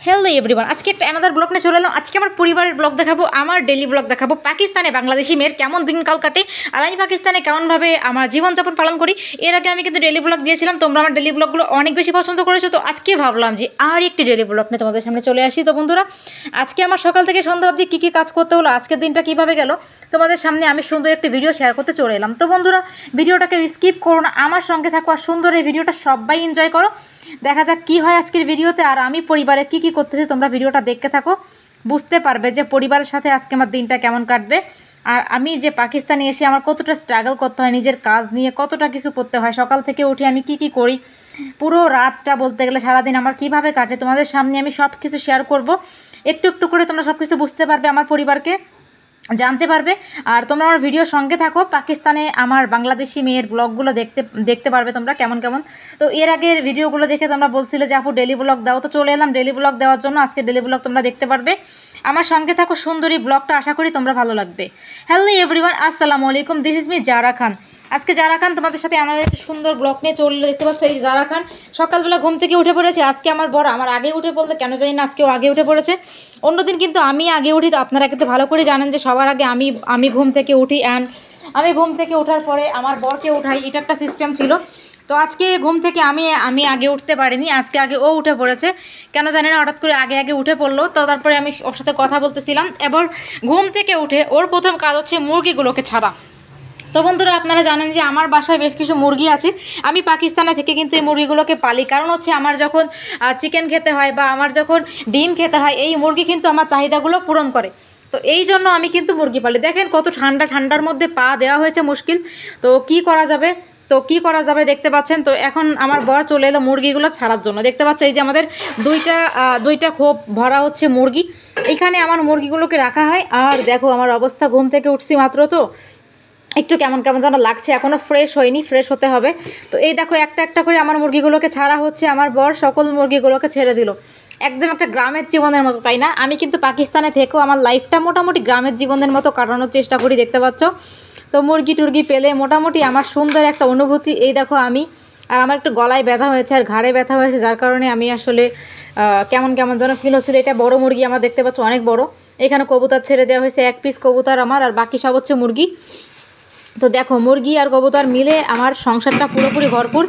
Hello everyone आज के एक अनादार ब्लग ने चले आज के परिवार ब्लग देखाबो आमार डेली ब्लग देखाबो पाकिस्ताने बांग्लादेशी मेয়ের কেমন দিনকাল কাটে আর আমি পাকিস্তানে কেমন ভাবে আমার জীবনযাপন পালন করি। এর আগে আমি কিন্তু ডেলি ব্লগ দিয়েছিলাম, তোমরা আমার ডেলি ব্লগগুলো অনেক বেশি পছন্দ করেছো, তো আজকে ভাবলাম যে আর একটি ডেলি ব্লগ নিয়ে তোমাদের সামনে চলে আসি। তো বন্ধুরা আজকে আমার সকাল থেকে সন্ধ্যা অবধি কী কী কাজ করতে হলো, আজকের দিনটা কীভাবে গেল তোমাদের সামনে আমি সুন্দর একটি ভিডিও শেয়ার করতে চলে এলাম। তো বন্ধুরা ভিডিওটাকে স্কিপ করো না, আমার সঙ্গে থাকো আর সুন্দর এই ভিডিওটা সবাই এনজয় করো। দেখা যাক কী হয় আজকের ভিডিওতে আর আমি পরিবারে কী কী করতেছি, তোমরা ভিডিওটা দেখতে থাকো, বুঝতে পারবে যে পরিবারের সাথে আজকে আমার দিনটা কেমন কাটবে। আর আমি যে পাকিস্তানে এসে আমার কতটা স্ট্রাগল করতে হয়, নিজের কাজ নিয়ে কতটা কিছু করতে হয়, সকাল থেকে উঠে আমি কি কি করি, পুরো রাতটা বলতে গেলে সারাদিন আমার কিভাবে কাটে তোমাদের সামনে আমি সব কিছু শেয়ার করব। একটু একটু করে তোমরা সব কিছু বুঝতে পারবে, আমার পরিবারকে জানতে পারবে। আর তোমরা আমার ভিডিওর সঙ্গে থাকো, পাকিস্তানে আমার বাংলাদেশি মেয়ের ব্লগগুলো দেখতে পারবে তোমরা কেমন কেমন। তো এর আগের ভিডিওগুলো দেখে তোমরা বলছিলে যে আপু ডেলি ব্লগ দাও, তো চলে এলাম ডেলি ব্লগ দেওয়ার জন্য। আজকে ডেলি ব্লগ তোমরা দেখতে পারবে, আমার সঙ্গে থাকো, সুন্দরী ব্লগটা আশা করি তোমরা ভালো লাগবে। হ্যালো এভরিওয়ান, আসসালামু আলাইকুম, দিস ইজ মি জারা খান। আজকে জারা খান তোমাদের সাথে আমার একটা সুন্দর ব্লগ নিয়ে চললে, দেখতে পাচ্ছ এই জারা খান সকালবেলা ঘুম থেকে উঠে পড়েছে। আজকে আমার বড় আমার আগে উঠে পড়লে কেন জানি না, আজকেও আগে উঠে পড়েছে। অন্যদিন কিন্তু আমি আগে উঠি, তো আপনারা কিন্তু ভালো করে জানেন যে সবার আগে আমি ঘুম থেকে উঠি, অ্যান্ড আমি ঘুম থেকে ওঠার পরে আমার বরকে উঠাই, এটা একটা সিস্টেম ছিল। তো আজকে ঘুম থেকে আমি আগে উঠতে পারিনি, আজকে আগে ও উঠে পড়েছে, কেন জানি না হঠাৎ করে আগে উঠে পড়লো। তো তারপরে আমি ওর সাথে কথা বলতেছিলাম, এবার ঘুম থেকে উঠে ওর প্রথম কাজ হচ্ছে মুরগিগুলোকে ছাড়া। তো বন্ধুরা আপনারা জানেন যে আমার বাসায় বেশ কিছু মুরগি আছে, আমি পাকিস্তানে থেকে কিন্তু এই মুরগিগুলোকে পালি, কারণ হচ্ছে আমার যখন চিকেন খেতে হয় বা আমার যখন ডিম খেতে হয়, এই মুরগি কিন্তু আমার চাহিদাগুলো পূরণ করে। তো এই জন্য আমি কিন্তু মুরগি পালি। দেখেন কত ঠান্ডার মধ্যে পা দেওয়া হয়েছে মুশকিল, তো কি করা যাবে দেখতে পাচ্ছেন। তো এখন আমার বর চলে এলো মুরগিগুলো ছাড়ার জন্য। দেখতে পাচ্ছ এই যে আমাদের দুইটা খোপ ভরা হচ্ছে মুরগি, এখানে আমার মুরগিগুলোকে রাখা হয়। আর দেখো আমার অবস্থা, ঘুম থেকে উঠছি মাত্র, তো একটু কেমন যেন লাগছে, এখনও ফ্রেশ হয়নি, ফ্রেশ হতে হবে। তো এই দেখো একটা একটা করে আমার মুরগিগুলোকে ছাড়া হচ্ছে, আমার বর সকল মুরগিগুলোকে ছেড়ে দিল, একদম একটা গ্রামের জীবনের মতো, তাই না? আমি কিন্তু পাকিস্তানে থেকেও আমার লাইফটা মোটামুটি গ্রামের জীবনের মতো কাটানোর চেষ্টা করি, দেখতে পাচ্ছ। তো মুরগি টুরগি পেলে মোটামুটি আমার সুন্দর একটা অনুভূতি। এই দেখো আর আমার একটু গলায় ব্যথা হয়েছে আর ঘাড়ে ব্যথা হয়েছে, যার কারণে আমি আসলে কেমন যেন ফিল হচ্ছিল। এটা বড় মুরগি আমার, দেখতে পাচ্ছ অনেক বড়। এখানে কবুতর ছেড়ে দেওয়া হয়েছে, এক পিস কবুতর আমার, আর বাকি সব হচ্ছে মুরগি। তো দেখো মুরগি আর কবুতর মিলে আমার সংসারটা পুরোপুরি ভরপুর।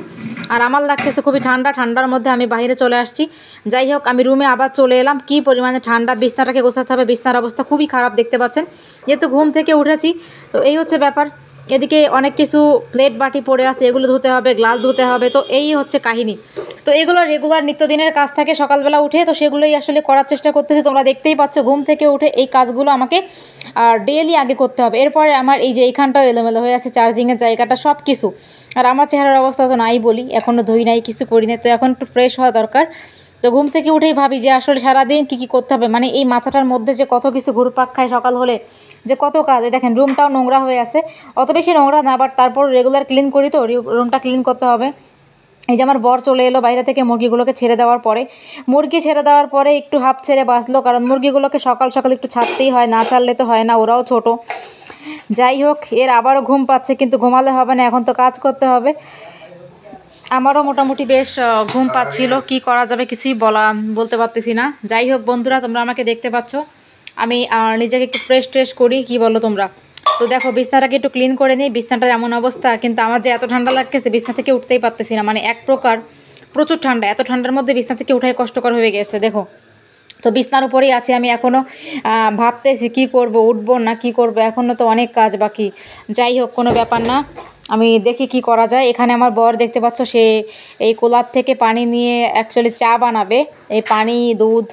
আর আমার লাগতেছে খুবই ঠান্ডার মধ্যে আমি বাইরে চলে আসছি। যাই হোক আমি রুমে আবার চলে এলাম, কি পরিমাণে ঠান্ডা, বিছনাটাকে গোছাতে হবে, বিছনার অবস্থা খুবই খারাপ দেখতে পাচ্ছেন, যেহেতু ঘুম থেকে উঠেছি। তো এই হচ্ছে ব্যাপার, এদিকে অনেক কিছু প্লেট বাটি পড়ে আছে, এগুলো ধুতে হবে, গ্লাস ধুতে হবে, তো এই হচ্ছে কাহিনী। তো এগুলো রেগুলার নিত্যদিনের কাজ থাকে সকালবেলা উঠে, তো সেগুলোই আসলে করার চেষ্টা করতেছি। তোমরা দেখতেই পাচ্ছ ঘুম থেকে উঠে এই কাজগুলো আমাকে ডেইলি আগে করতে হবে। এরপরে আমার এই যে এইখানটাও এলোমেলো হয়ে আছে, চার্জিংয়ের জায়গাটা, সব কিছু। আর আমার চেহারার অবস্থা তো নাই বলি, এখনও ধুই নাই, কিছু করি না, তো এখন একটু ফ্রেশ হওয়া দরকার। তো ঘুম থেকে উঠেই ভাবি যে আসলে সারাদিন কী করতে হবে, মানে এই মাথাটার মধ্যে যে কত কিছু ঘুরপাক খায় সকাল হলে, যে কত কাজ। দেখেন রুমটাও নোংরা হয়ে আছে, অত বেশি নোংরা না, বাট তারপর রেগুলার ক্লিন করি, তো রুমটা ক্লিন করতে হবে। এই যে আমার বর চলে এলো বাইরে থেকে মুরগিগুলোকে ছেড়ে দেওয়ার পরে, মুরগি ছেড়ে দেওয়ার পরে একটু হাফ ছেড়ে বাঁচলো, কারণ মুরগিগুলোকে সকাল একটু ছাড়তেই হয়, না ছাড়লে তো হয় না, ওরাও ছোট। যাই হোক এর আবারও ঘুম পাচ্ছে, কিন্তু ঘুমালে হবে না, এখন তো কাজ করতে হবে। আমারও মোটামুটি বেশ ঘুম পাচ্ছিল, কি করা যাবে কিছুই বলতে পারতেছি না। যাই হোক বন্ধুরা তোমরা আমাকে দেখতে পাচ্ছ, আমি নিজেকে একটু ফ্রেশ করি, কি বলো তোমরা? তো দেখো বিছনাটাকে একটু ক্লিন করে নিই, বিছনাটার এমন অবস্থা, কিন্তু আমার যে এত ঠান্ডা লাগতেছে বিছনা থেকে উঠতেই পারতেছি না, মানে এক প্রকার প্রচুর ঠান্ডা, এত ঠান্ডার মধ্যে বিছনা থেকে উঠাই কষ্টকর হয়ে গেছে। দেখো তো বিছনার উপরেই আছি আমি এখনও, ভাবতেছি কি করব, উঠবো না কি করব, এখনও তো অনেক কাজ বাকি। যাই হোক কোনো ব্যাপার না, আমি দেখি কি করা যায়। এখানে আমার বর দেখতে পাচ্ছ, সে এই কুলার থেকে পানি নিয়ে অ্যাকচুয়ালি চা বানাবে, এই পানি দুধ,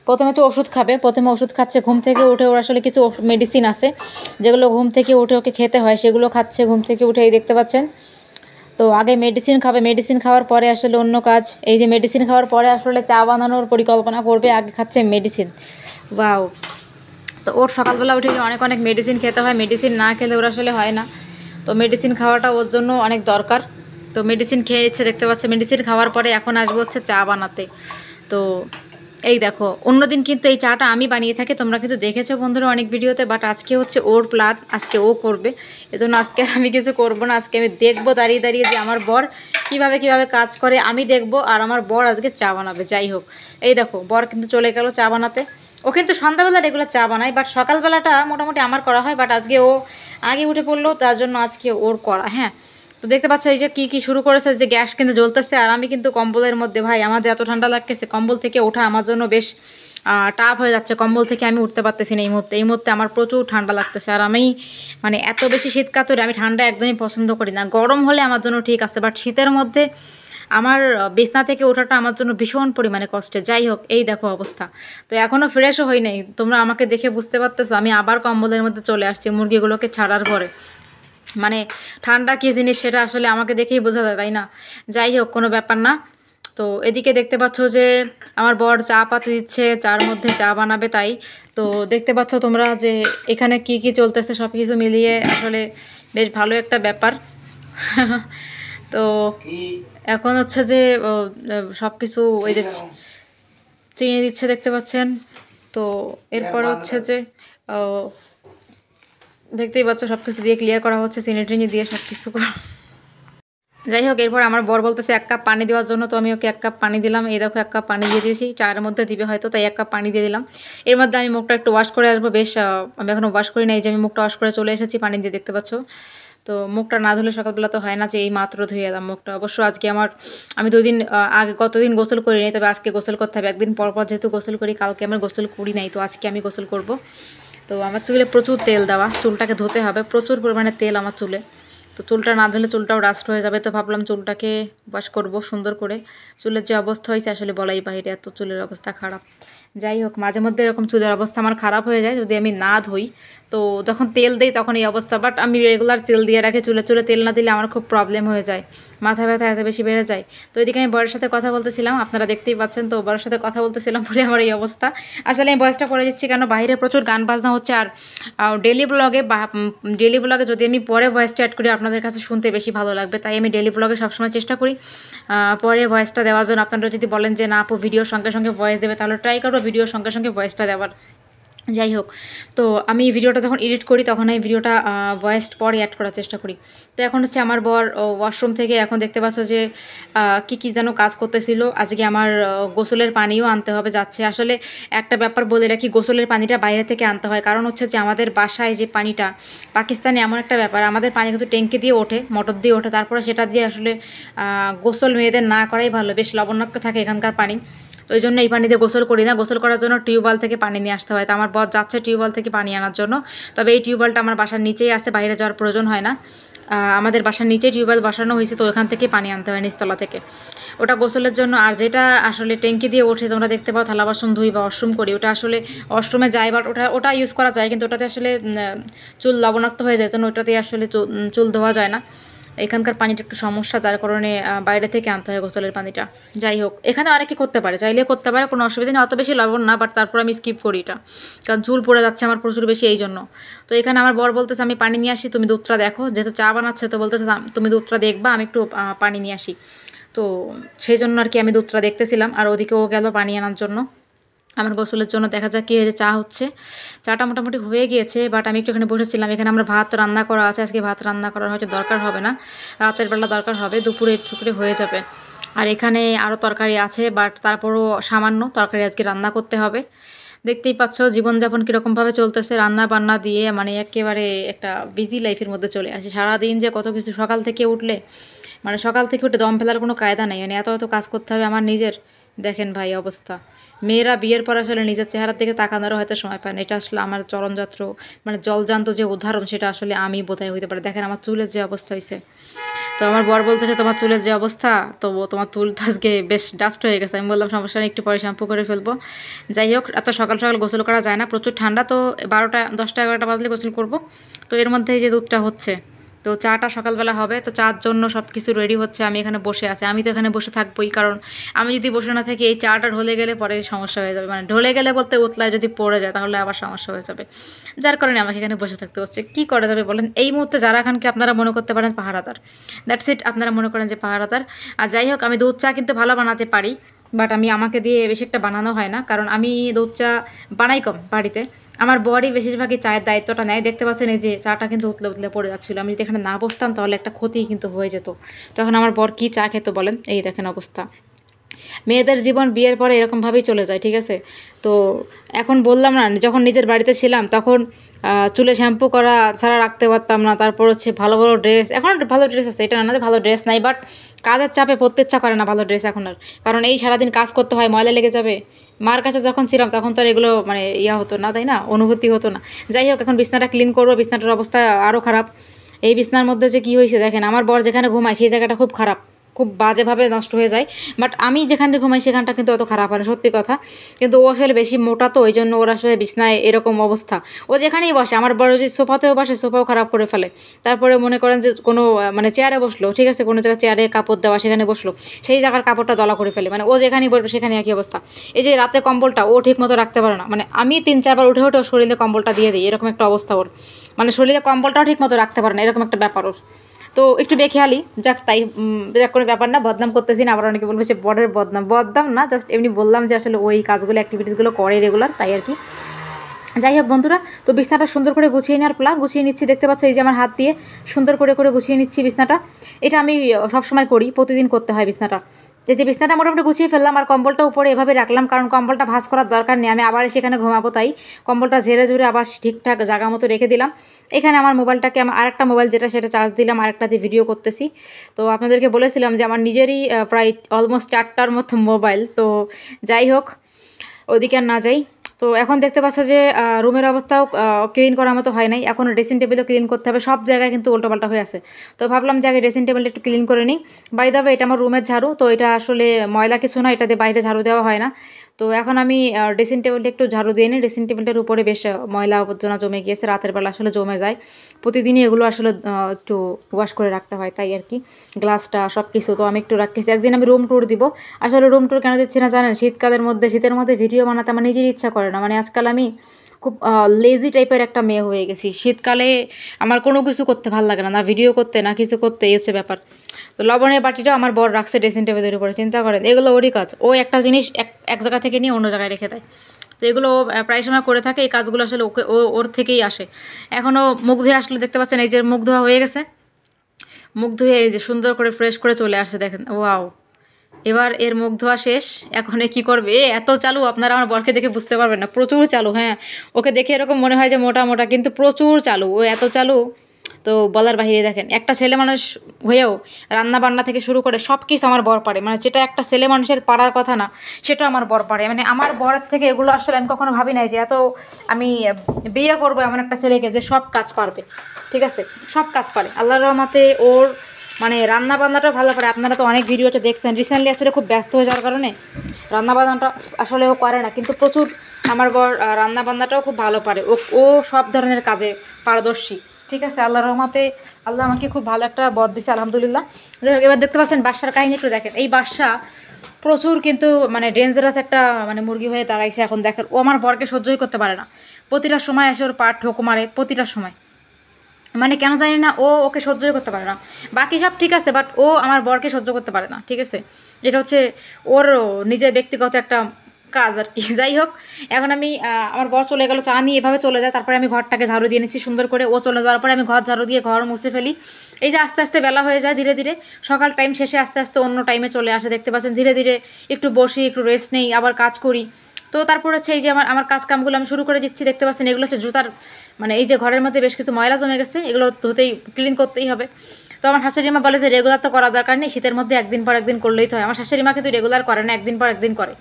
প্রথমে হচ্ছে ওষুধ খাবে, প্রথমে ওষুধ খাচ্ছে। ঘুম থেকে উঠে ওর আসলে কিছু মেডিসিন আছে যেগুলো ঘুম থেকে উঠে ওকে খেতে হয়, সেগুলো খাচ্ছে ঘুম থেকে উঠে, এই দেখতে পাচ্ছেন। তো আগে মেডিসিন খাবে, মেডিসিন খাওয়ার পরে আসলে অন্য কাজ। এই যে মেডিসিন খাওয়ার পরে আসলে চা বানানোর পরিকল্পনা করবে, আগে খাচ্ছে মেডিসিন। বাও, তো ওর সকালবেলা উঠে অনেক মেডিসিন খেতে হয়, মেডিসিন না খেলে ওর আসলে হয় না, তো মেডিসিন খাওয়াটা ওর জন্য অনেক দরকার। তো মেডিসিন খেয়ে নিচ্ছে দেখতে পাচ্ছে, মেডিসিন খাওয়ার পরে এখন আসবো হচ্ছে চা বানাতে। তো এই দেখো, অন্যদিন কিন্তু এই চাটা আমি বানিয়ে থাকি, তোমরা কিন্তু দেখেছো বন্ধুরা অনেক ভিডিওতে, বাট আজকে হচ্ছে ওর প্ল্যান, আজকে ও করবে। এজন্য আজকে আমি কিছু করবো না, আজকে আমি দেখবো দাঁড়িয়ে দাঁড়িয়ে যে আমার বর কিভাবে কাজ করে আমি দেখবো, আর আমার বর আজকে চা বানাবে। যাই হোক, এই দেখো বর কিন্তু চলে গেল চা বানাতে। ও কিন্তু সন্ধ্যাবেলা রেগুলার চা বানায়, বাট সকালবেলাটা মোটামুটি আমার করা হয়, বাট আজকে ও আগে উঠে পড়লো, তার জন্য আজকে ওর করা। হ্যাঁ, তো দেখতে পাচ্ছ এই যে কি শুরু করেছে, যে গ্যাস কিন্তু জ্বলতেছে, আর আমি কিন্তু কম্বলের মধ্যে, ভাই আমার যে এত ঠান্ডা লাগতেছে, কম্বল থেকে ওঠা আমার জন্য বেশ টাফ হয়ে যাচ্ছে। কম্বল থেকে আমি উঠতে পারতেছি না এই মুহূর্তে আমার প্রচুর ঠান্ডা লাগতেছে। আর আমি মানে এত বেশি শীত কাতরে, আমি ঠান্ডা একদমই পছন্দ করি না। গরম হলে আমার জন্য ঠিক আছে, বাট শীতের মধ্যে আমার বিছনা থেকে ওঠাটা আমার জন্য ভীষণ পরিমাণে কষ্টের। যাই হোক, এই দেখো অবস্থা। তো এখনও ফ্রেশও হই নাই, তোমরা আমাকে দেখে বুঝতে পারতেছো আমি আবার কম্বলের মধ্যে চলে আসছি মুরগিগুলোকে ছাড়ার পরে। মানে ঠান্ডা কী জিনিস সেটা আসলে আমাকে দেখেই বোঝা যায়, তাই না? যাই হোক, কোনো ব্যাপার না। তো এদিকে দেখতে পাচ্ছ যে আমার বর চা পাতি দিচ্ছে, চার মধ্যে চা বানাবে, তাই তো দেখতে পাচ্ছ তোমরা যে এখানে কি চলতেছে সব কিছু মিলিয়ে আসলে বেশ ভালো একটা ব্যাপার। তো এখন হচ্ছে যে সব কিছু ওই যে চিনি দিচ্ছে দেখতে পাচ্ছেন। তো এরপর হচ্ছে যে দেখতেই পাচ্ছ সব কিছু দিয়ে ক্লিয়ার করা হচ্ছে, চিনি টিনি দিয়ে সব কিছু। যাই হোক, এরপর আমার বর বলতেছে 1 কাপ পানি দেওয়ার জন্য, তো আমি ওকে 1 কাপ পানি দিলাম। এই দেখো 1 কাপ পানি দিয়ে দিয়েছি, চায়ের মধ্যে দিবে হয়তো, তাই 1 কাপ পানি দিয়ে দিলাম। এর মধ্যে আমি মুখটা একটু ওয়াশ করে আসবো। বেশ আমি এখনও ওয়াশ করি না, এই যে আমি মুখটা ওয়াশ করে চলে এসেছি পানি দিয়ে, দেখতে পাচ্ছ। তো মুখটা না ধুলে সকালবেলা তো হয় না যে এই মাত্র ধুয়ে এলাম মুখটা। অবশ্য আজকে আমি 2 দিন আগে গতদিন গোসল করি নাই, তবে আজকে গোসল করতে হবে। একদিন পর পর যেহেতু গোসল করি, কালকে আমার গোসল করি নাই, তো আজকে আমি গোসল করব। তো আমার চুলে প্রচুর তেল দেওয়া, চুলটাকে ধুতে হবে, প্রচুর পরিমাণে তেল আমার চুলে। তো চুলটা না ধুলে চুলটাও রাস্ট হয়ে যাবে, তো ভাবলাম চুলটাকে ওয়াশ করব সুন্দর করে। চুলের যে অবস্থা হয়েছে আসলে বলাই বাহিরে, এত চুলের অবস্থা খারাপ। যাই হোক, মাঝে মধ্যে এরকম চুলের অবস্থা আমার খারাপ হয়ে যায় যদি আমি না ধুই। তো যখন তেল দেই তখন এই অবস্থা, বাট আমি রেগুলার তেল দিয়ে রাখি চুলে তেল না দিলে আমার খুব প্রবলেম হয়ে যায়, মাথা ব্যথা এত বেশি বেড়ে যায়। তো এদিকে আমি বরের সাথে কথা বলতেছিলাম, আপনারা দেখতেই পাচ্ছেন। তো বরের সাথে কথা বলতেছিলাম বলে আমার এই অবস্থা। আসলে আমি ভয়েসটা করে দিচ্ছি কেন, বাইরে প্রচুর গান বাজনা হচ্ছে, আর ডেলি ব্লগে যদি আমি পরে ভয়েসটা অ্যাড করি আপনাদের কাছে শুনতে বেশি ভালো লাগবে, তাই আমি ডেলি ব্লগে সবসময় চেষ্টা করি পরে ভয়েসটা দেওয়ার জন্য। আপনারা যদি বলেন যে না আপু ভিডিওর সঙ্গে সঙ্গে ভয়েস দেবে, তাহলে ট্রাই করবো ভিডিওর সঙ্গে সঙ্গে ভয়েসটা দেওয়ার। যাই হোক, তো আমি ভিডিওটা যখন এডিট করি তখন আমি ভিডিওটা ভয়েস পরে অ্যাড করার চেষ্টা করি। তো এখন হচ্ছে আমার বর ওয়াশরুম থেকে এখন দেখতে পাচ্ছ যে কি যেন কাজ করতেছিল। আজকে আমার গোসলের পানিও আনতে হবে যাচ্ছে। আসলে একটা ব্যাপার বলে রাখি, গোসলের পানিটা বাইরে থেকে আনতে হয়, কারণ হচ্ছে যে আমাদের বাসায় যে পানিটা, পাকিস্তানে এমন একটা ব্যাপার, আমাদের পানি কিন্তু ট্যাঙ্কি দিয়ে ওঠে, মোটর দিয়ে ওঠে, তারপরে সেটা দিয়ে আসলে গোসল মেয়েদের না করাই ভালো, বেশ লবণাক্ত থাকে এখানকার পানি। তো ওই জন্য এই পানিতে গোসল করি না, গোসল করার জন্য টিউবওয়েল থেকে পানি নিয়ে আসতে হয়। তো আমার বর যাচ্ছে টিউবওয়েল থেকে পানি আনার জন্য, তবে এই টিউবওয়েলটা আমার বাসার নিচেই আছে, বাইরে যাওয়ার প্রয়োজন হয় না। আমাদের বাসার নিচেই টিউবওয়েল বসানো হয়েছে, তো ওখান থেকে পানি আনতে হয় নিচতলা থেকে, ওটা গোসলের জন্য। আর যেটা আসলে ট্যাঙ্কি দিয়ে ওঠে তোমরা দেখতে পাও, থালা বাসন ধুই বা ওয়াশরুম করি, ওটা আসলে ওয়াশরুমে যায়, বাট ওটা ইউজ করা যায়, কিন্তু ওটাতে আসলে চুল লবণাক্ত হয়ে যায়, জন্য ওটাতে আসলে চুল ধোয়া যায় না। এখানকার পানিটা একটু সমস্যা, তার কারণে বাইরে থেকে আনতে হয় গোসলের পানিটা। যাই হোক, এখানে অনেকে করতে পারে, চাইলে করতে পারে, কোনো অসুবিধা নেই, অত বেশি লবণ না, বাট তারপর আমি স্কিপ করি এটা, কারণ চুল পড়ে যাচ্ছে আমার প্রচুর বেশি এই জন্য। তো এখানে আমার বর বলতেছে আমি পানি নিয়ে আসি, তুমি দুধটা দেখো, যেহেতু চা বানাচ্ছে, তো বলতেছে তুমি দুধটা দেখবা, আমি একটু পানি নিয়ে আসি। তো সেই জন্য আর কি আমি দুধটা দেখতেছিলাম, আর ওদিকে ও গেল পানি আনার জন্য আমার গোসলের জন্য। দেখা যাক কী হয়েছে, চা হচ্ছে, চাটা মোটামুটি হয়ে গিয়েছে, বাট আমি একটু এখানে বসেছিলাম। এখানে আমরা ভাত রান্না করা আছে, আজকে ভাত রান্না করার হয়তো দরকার হবে না, রাতের বেলা দরকার হবে, দুপুরে টুকরে হয়ে যাবে। আর এখানে আরও তরকারি আছে, বাট তারপরও সামান্য তরকারি আজকে রান্না করতে হবে। দেখতেই পাচ্ছ জীবনযাপন কীরকমভাবে চলতেছে, রান্না বান্না দিয়ে মানে একেবারে একটা বিজি লাইফের মধ্যে চলে আসি। সারাদিন যে কত কিছু, সকাল থেকে উঠলে সকাল থেকে উঠে দম ফেলার কোনো কায়দা নেই, এত কাজ করতে হবে আমার নিজের। দেখেন ভাই অবস্থা, মেয়েরা বিয়ের পর আসলে নিজের চেহারার দিকে তাকানোরও হয়তো সময় পায় না, এটা আসলে আমার চরণযাত্র জলজান্ত যে উদাহরণ, সেটা আসলে আমি বোধহয় হইতে পারে। দেখেন আমার চুলের যে অবস্থা হয়েছে। তো আমার বর বলতেছে তোমার চুলের যে অবস্থা, তো তোমার চুল তো আজকে বেশ ডাস্ট হয়ে গেছে। আমি বললাম সমস্যা নেই, একটু পরে শ্যাম্পু করে ফেলবো। যাই হোক, এত সকাল সকাল গোসল করা যায় না, প্রচুর ঠান্ডা, তো 12টা 10টা 11টা বাজলে গোসল করব। তো এর মধ্যে যে দুধটা হচ্ছে, তো চাটা সকালবেলা হবে, তো চার জন্য সব কিছু রেডি হচ্ছে। আমি এখানে বসে আছি, আমি তো এখানে বসে থাকবোই, কারণ আমি যদি বসে না থাকি এই চাটা ঢলে গেলে পরে সমস্যা হয়ে যাবে, ঢলে গেলে বলতে উতলায় যদি পড়ে যায় তাহলে আবার সমস্যা হয়ে যাবে, যার কারণে আমাকে এখানে বসে থাকতে হচ্ছে। কী করা যাবে বলেন, এই মুহূর্তে যারা খানকে আপনারা মনে করতে পারেন পাহারাদার, দ্যাটস ইট, আপনারা মনে করেন যে পাহারাদার। আর যাই হোক, আমি দুধ চা কিন্তু ভালো বানাতে পারি, বাট আমাকে দিয়ে বেশি একটা বানানো হয় না, কারণ আমি দুধ চা বানাই কম বাড়িতে। আমার বরই বেশিরভাগই চায়ের দায়িত্বটা নেয়। দেখতে পাচ্ছেন এই যে চাটা কিন্তু উতলে উতলে পড়ে যাচ্ছিলো। আমি যদি এখানে না বসতাম তাহলে একটা ক্ষতি কিন্তু হয়ে যেত। তখন আমার বর কী চা খেত বলেন? এই দেখেন অবস্থা। মেয়েদের জীবন বিয়ের পরে এরকমভাবেই চলে যায়, ঠিক আছে? তো এখন বললাম না, যখন নিজের বাড়িতে ছিলাম তখন চুলে শ্যাম্পু করা ছাড়া রাখতে পারতাম না। তারপর হচ্ছে ভালো ভালো ড্রেস, এখন ভালো ড্রেস আছে, এটা না যে ভালো ড্রেস নাই, বাট কাজের চাপে পরতে ইচ্ছা করে না ভালো ড্রেস এখন আর। কারণ এই সারাদিন কাজ করতে হয়, ময়লা লেগে যাবে। মার কাছে যখন ছিলাম তখন তো আর এগুলো মানে হতো না, তাই না? অনুভূতি হতো না। যাই হোক, এখন বিছনাটা ক্লিন করবো। বিছনাটার অবস্থা আরও খারাপ। এই বিছনার মধ্যে যে কী হয়েছে দেখেন, আমার বর যেখানে ঘুমায় সেই জায়গাটা খুব খারাপ, খুব বাজেভাবে নষ্ট হয়ে যায়। বাট আমি যেখানে ঘুমাই সেখানটা কিন্তু অত খারাপ হয় না, সত্যি কথা। কিন্তু ও আসলে বেশি মোটা, তো ওই জন্য ওর আসলে বিছনায় এরকম অবস্থা। ও যেখানেই বসে, আমার বড় যে সোফাতেও বসে, সোফাও খারাপ করে ফেলে। তারপরে মনে করেন যে কোনো মানে চেয়ারে বসলো, ঠিক আছে, কোনো জায়গায় চেয়ারে কাপড় দেওয়া, সেখানে বসলো, সেই জায়গার কাপড়টা দলা করে ফেলে। মানে ও যেখানেই বসবে সেখানে একই অবস্থা। এই যে রাতে কম্বলটা ও ঠিক মতো রাখতে পারে না, মানে আমি 3-4 বার উঠে উঠে শরীরে কম্বলটা দিয়ে দিই, এরকম একটা অবস্থা ওর। মানে শরীরে কম্বলটাও ঠিক মতো রাখতে পারে না, এরকম একটা ব্যাপার ওর। তো একটু বেখেয়ালি, যাক তাই, যাক কোনো ব্যাপার না, বদনাম করতেছি না। আবার অনেকে বলবে যে বরের বদনাম না, জাস্ট এমনি বললাম যে আসলে ওই কাজগুলো অ্যাক্টিভিটিসগুলো করে রেগুলার, তাই আর কি। যাই হোক বন্ধুরা, তো বিছনাটা সুন্দর করে গুছিয়ে নেওয়ার প্লাগ গুছিয়ে নিচ্ছি। দেখতে পাচ্ছ এই যে আমার হাত দিয়ে সুন্দর করে করে গুছিয়ে নিচ্ছি বিছনাটা। এটা আমি সবসময় করি, প্রতিদিন করতে হয় বিছনাটা। এই যে বিছনাটা মোটামুটি গুছিয়ে ফেললাম, আর কম্বলটা উপরে এভাবে রাখলাম, কারণ কম্বলটা ভাঁজ করার দরকার নেই, আমি আবার সেখানে ঘুমাবো, তাই কম্বলটা ঝেড়ে ঝুড়ে আবার ঠিকঠাক জায়গা মতো রেখে দিলাম। এখানে আমার মোবাইলটাকে, আমার আরেকটা মোবাইল যেটা, সেটা চার্জ দিলাম, আরেকটা দিয়ে ভিডিও করতেছি। তো আপনাদেরকে বলেছিলাম যে আমার নিজেরই প্রায় অলমোস্ট 4টার মতো মোবাইল। তো যাই হোক, ওদিকে আর না যাই। তো এখন দেখতে পাচ্ছ যে রুমের অবস্থাও ক্লিন করার মতো হয় নাই, এখন ড্রেসিং টেবিলও ক্লিন করতে হবে, সব জায়গায় কিন্তু উল্টোপাল্টা হয়ে আছে। তো ভাবলাম যে আগে ড্রেসিং টেবিলটা একটু ক্লিন করে নিই। বাই দ্য ওয়ে, এটা আমার রুমের ঝাড়ু, তো এটা আসলে ময়লা কিছু না, এটাতে বাইরে ঝাড়ু দেওয়া হয় না। তো এখন আমি ড্রেসিং টেবিলটা একটু ঝাড়ু দিয়ে নিই। ড্রেসিং টেবিলটার উপরে বেশ ময়লা আবর্জনা জমে গিয়েছে, রাতের বেলা আসলে জমে যায়। প্রতিদিনই এগুলো আসলে একটু ওয়াশ করে রাখতে হয়, তাই আর কি। গ্লাসটা সব কিছু তো আমি একটু রাখতেছি। একদিন আমি রুম ট্যুর দিব। আসলে রুম ট্যুর কেন দিচ্ছি না জানেন? শীতের মধ্যে ভিডিও বানাতে আমার নিজেরই ইচ্ছা করে না। মানে আজকাল আমি খুব লেজি টাইপের একটা মেয়ে হয়ে গেছি। শীতকালে আমার কোনো কিছু করতে ভালো লাগে না, না ভিডিও করতে, না কিছু করতে, এই হচ্ছে ব্যাপার। তো লবণের বাটিটাও আমার বর রাখছে ড্রেসিং টেবিলের উপরে, চিন্তা করেন, এগুলো ওরই কাজ। ও একটা জিনিস এক জায়গা থেকে নিয়ে অন্য জায়গায় রেখে দেয়। তো এগুলো প্রায় সময় করে থাকে, এই কাজগুলো আসলে ওর থেকেই আসে। এখনও মুখ ধুয়ে আসলে দেখতে পাচ্ছেন, এই যে মুখ ধোয়া হয়ে গেছে, মুখ ধুয়ে এই যে সুন্দর করে ফ্রেশ করে চলে আসছে, দেখেন, ওয়াও। এবার এর মুখ ধোয়া শেষ, এখন কি করবে? এত চালু, আপনারা আমার বরকে দেখে বুঝতে পারবেন না, প্রচুর চালু। হ্যাঁ, ওকে দেখে এরকম মনে হয় যে মোটা মোটা, কিন্তু প্রচুর চালু, ও এত চালু তো বলার বাহিরে। দেখেন, একটা ছেলে মানুষ হয়েও রান্না বান্না থেকে শুরু করে সব কিছু আমার বর পারে, মানে যেটা একটা ছেলে মানুষের পারার কথা না, সেটা আমার বর পারে। মানে আমার বরের থেকে এগুলো আসলে আমি কখনো ভাবি নাই যে এত আমি বিয়ে করবো এমন একটা ছেলেকে যে সব কাজ পারবে, ঠিক আছে, সব কাজ পারে আল্লাহর রহমতে। ওর মানে রান্না বান্নাটাও ভালো পারে। আপনারা তো অনেক ভিডিওতে দেখছেন, রিসেন্টলি আসলে খুব ব্যস্ত হয়ে যাওয়ার কারণে রান্না বান্নাটা আসলে ও করে না, কিন্তু প্রচুর আমার বর রান্না বান্নাটাও খুব ভালো পারে। ও সব ধরনের কাজে পারদর্শী, ঠিক আছে, আল্লাহর রহমতে। আল্লাহ আমাকে খুব ভালো একটা বর দিছে, আলহামদুলিল্লাহ। এবার দেখতে পাচ্ছেন বাসার কাহিনী একটু দেখেন। এই বাসা প্রচুর কিন্তু মানে ডেঞ্জারাস একটা মানে মুরগি হয়ে দাঁড়াইছে এখন। দেখেন, ও আমার বরকে সহ্যই করতে পারে না, প্রতিটা সময় এসে ওর পা ঠোক মারে, প্রতিটা সময়। মানে কেন জানি না, ওকে সহ্যই করতে পারে না। বাকি সব ঠিক আছে, বাট ও আমার বরকে সহ্য করতে পারে না, ঠিক আছে। এটা হচ্ছে ওর নিজের ব্যক্তিগত একটা কাজ আর কি। যাই হোক, এখন আমি আমার বর চলে গেল, চা নিয়ে এভাবে চলে যায়, তারপরে আমি ঘরটাকে ঝাড়ু দিয়ে নিচ্ছি সুন্দর করে। ও চলে যাওয়ার পরে আমি ঘর ঝাড়ু দিয়ে ঘর মুছে ফেলি। এই যে আস্তে আস্তে বেলা হয়ে যায়, ধীরে ধীরে সকাল টাইম শেষে আস্তে আস্তে অন্য টাইমে চলে আসে, দেখতে পাচ্ছেন। ধীরে ধীরে একটু বসি, একটু রেস্ট নেই, আবার কাজ করি। তো তারপর হচ্ছে এই যে আমার কাজ কামগুলো আমি শুরু করে দিচ্ছি, দেখতে পাচ্ছেন। এগুলো হচ্ছে জুতার, মানে এই যে ঘরের মধ্যে বেশ কিছু ময়লা জমে গেছে, এগুলো ধুতেই ক্লিন করতেই হবে। তো আমার শাশুড়ি মা বলে যে রেগুলার তো করার দরকার নেই, শীতের মধ্যে একদিন পর একদিন করলেই তো হয়। আমার শাশুড়ি মা কিন্তু রেগুলার করে না, একদিন পর একদিন করে।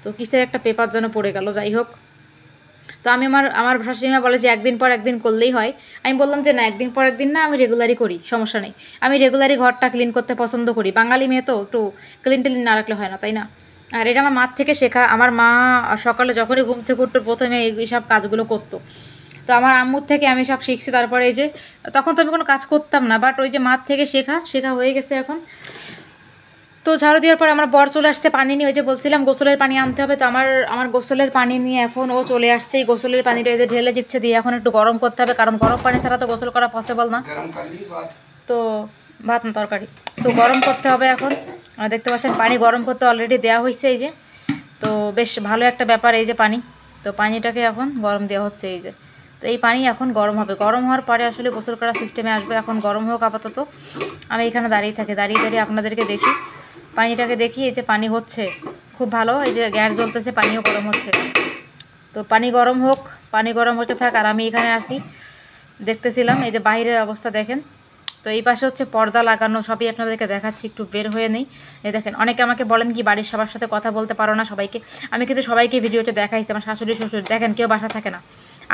তো কিসের একটা পেপার যেন পড়ে গেল, যাই হোক। তো আমার শাশুড়ি মা বলে যে একদিন পর একদিন করলেই হয়। আমি বললাম যে না, একদিন পর একদিন না, আমি রেগুলারই করি, সমস্যা নেই। আমি রেগুলারই ঘরটা ক্লিন করতে পছন্দ করি। বাঙালি মেয়ে তো একটু ক্লিন টিলিন না রাখলে হয় না, তাই না? আর এটা আমার মার থেকে শেখা। আমার মা সকালে যখনই ঘুম থেকে উঠতো প্রথমে এইসব কাজগুলো করতো। তো আমার আম্মুর থেকে আমি সব শিখছি। তারপরে এই যে তখন তো আমি কোনো কাজ করতাম না, বাট ওই যে মার থেকে শেখা হয়ে গেছে এখন। তো ঝাড়ু দেওয়ার পর আমার বর চলে আসছে পানি নিয়ে। ওই যে বলছিলাম গোসলের পানি আনতে হবে, তো আমার গোসলের পানি নিয়ে এখন ও চলে আসছে। এই গোসলের পানিটা এই যে ঢেলে দিচ্ছে, দিয়ে এখন একটু গরম করতে হবে, কারণ গরম পানি ছাড়া তো গোসল করা পসিবল না। তো ভাত না তরকারি, সো গরম করতে হবে এখন। দেখতে পাচ্ছেন পানি গরম করতে অলরেডি দেওয়া হয়েছে এই যে। তো বেশ ভালো একটা ব্যাপার এই যে পানি। তো পানিটাকে এখন গরম দেওয়া হচ্ছে এই যে। তো এই পানি এখন গরম হবে, গরম হওয়ার পরে আসলে গোসল করার সিস্টেমে আসবে। এখন গরম হোক আপাতত, আমি এখানে দাঁড়িয়ে থাকি, দাঁড়িয়ে দাঁড়িয়ে আপনাদেরকে দেখি, পানিটাকে দেখি। এই যে পানি হচ্ছে খুব ভালো, এই যে গ্যাস জ্বলতেছে, পানিও গরম হচ্ছে। তো পানি গরম হোক, পানি গরম হতে থাক, আর আমি এখানে আসি দেখতেছিলাম। এই যে বাইরের অবস্থা দেখেন। তো এই পাশে হচ্ছে পর্দা লাগানো, সবই আপনাদেরকে দেখাচ্ছি, একটু বের হয়ে নেই। এই দেখেন, অনেকে আমাকে বলেন কি বাড়ির সবার সাথে কথা বলতে পারো না সবাইকে। আমি কিন্তু সবাইকে ভিডিওতে দেখাইছি, আমার শাশুড়ি শ্বশুর দেখেন কেউ বাসা থাকে না,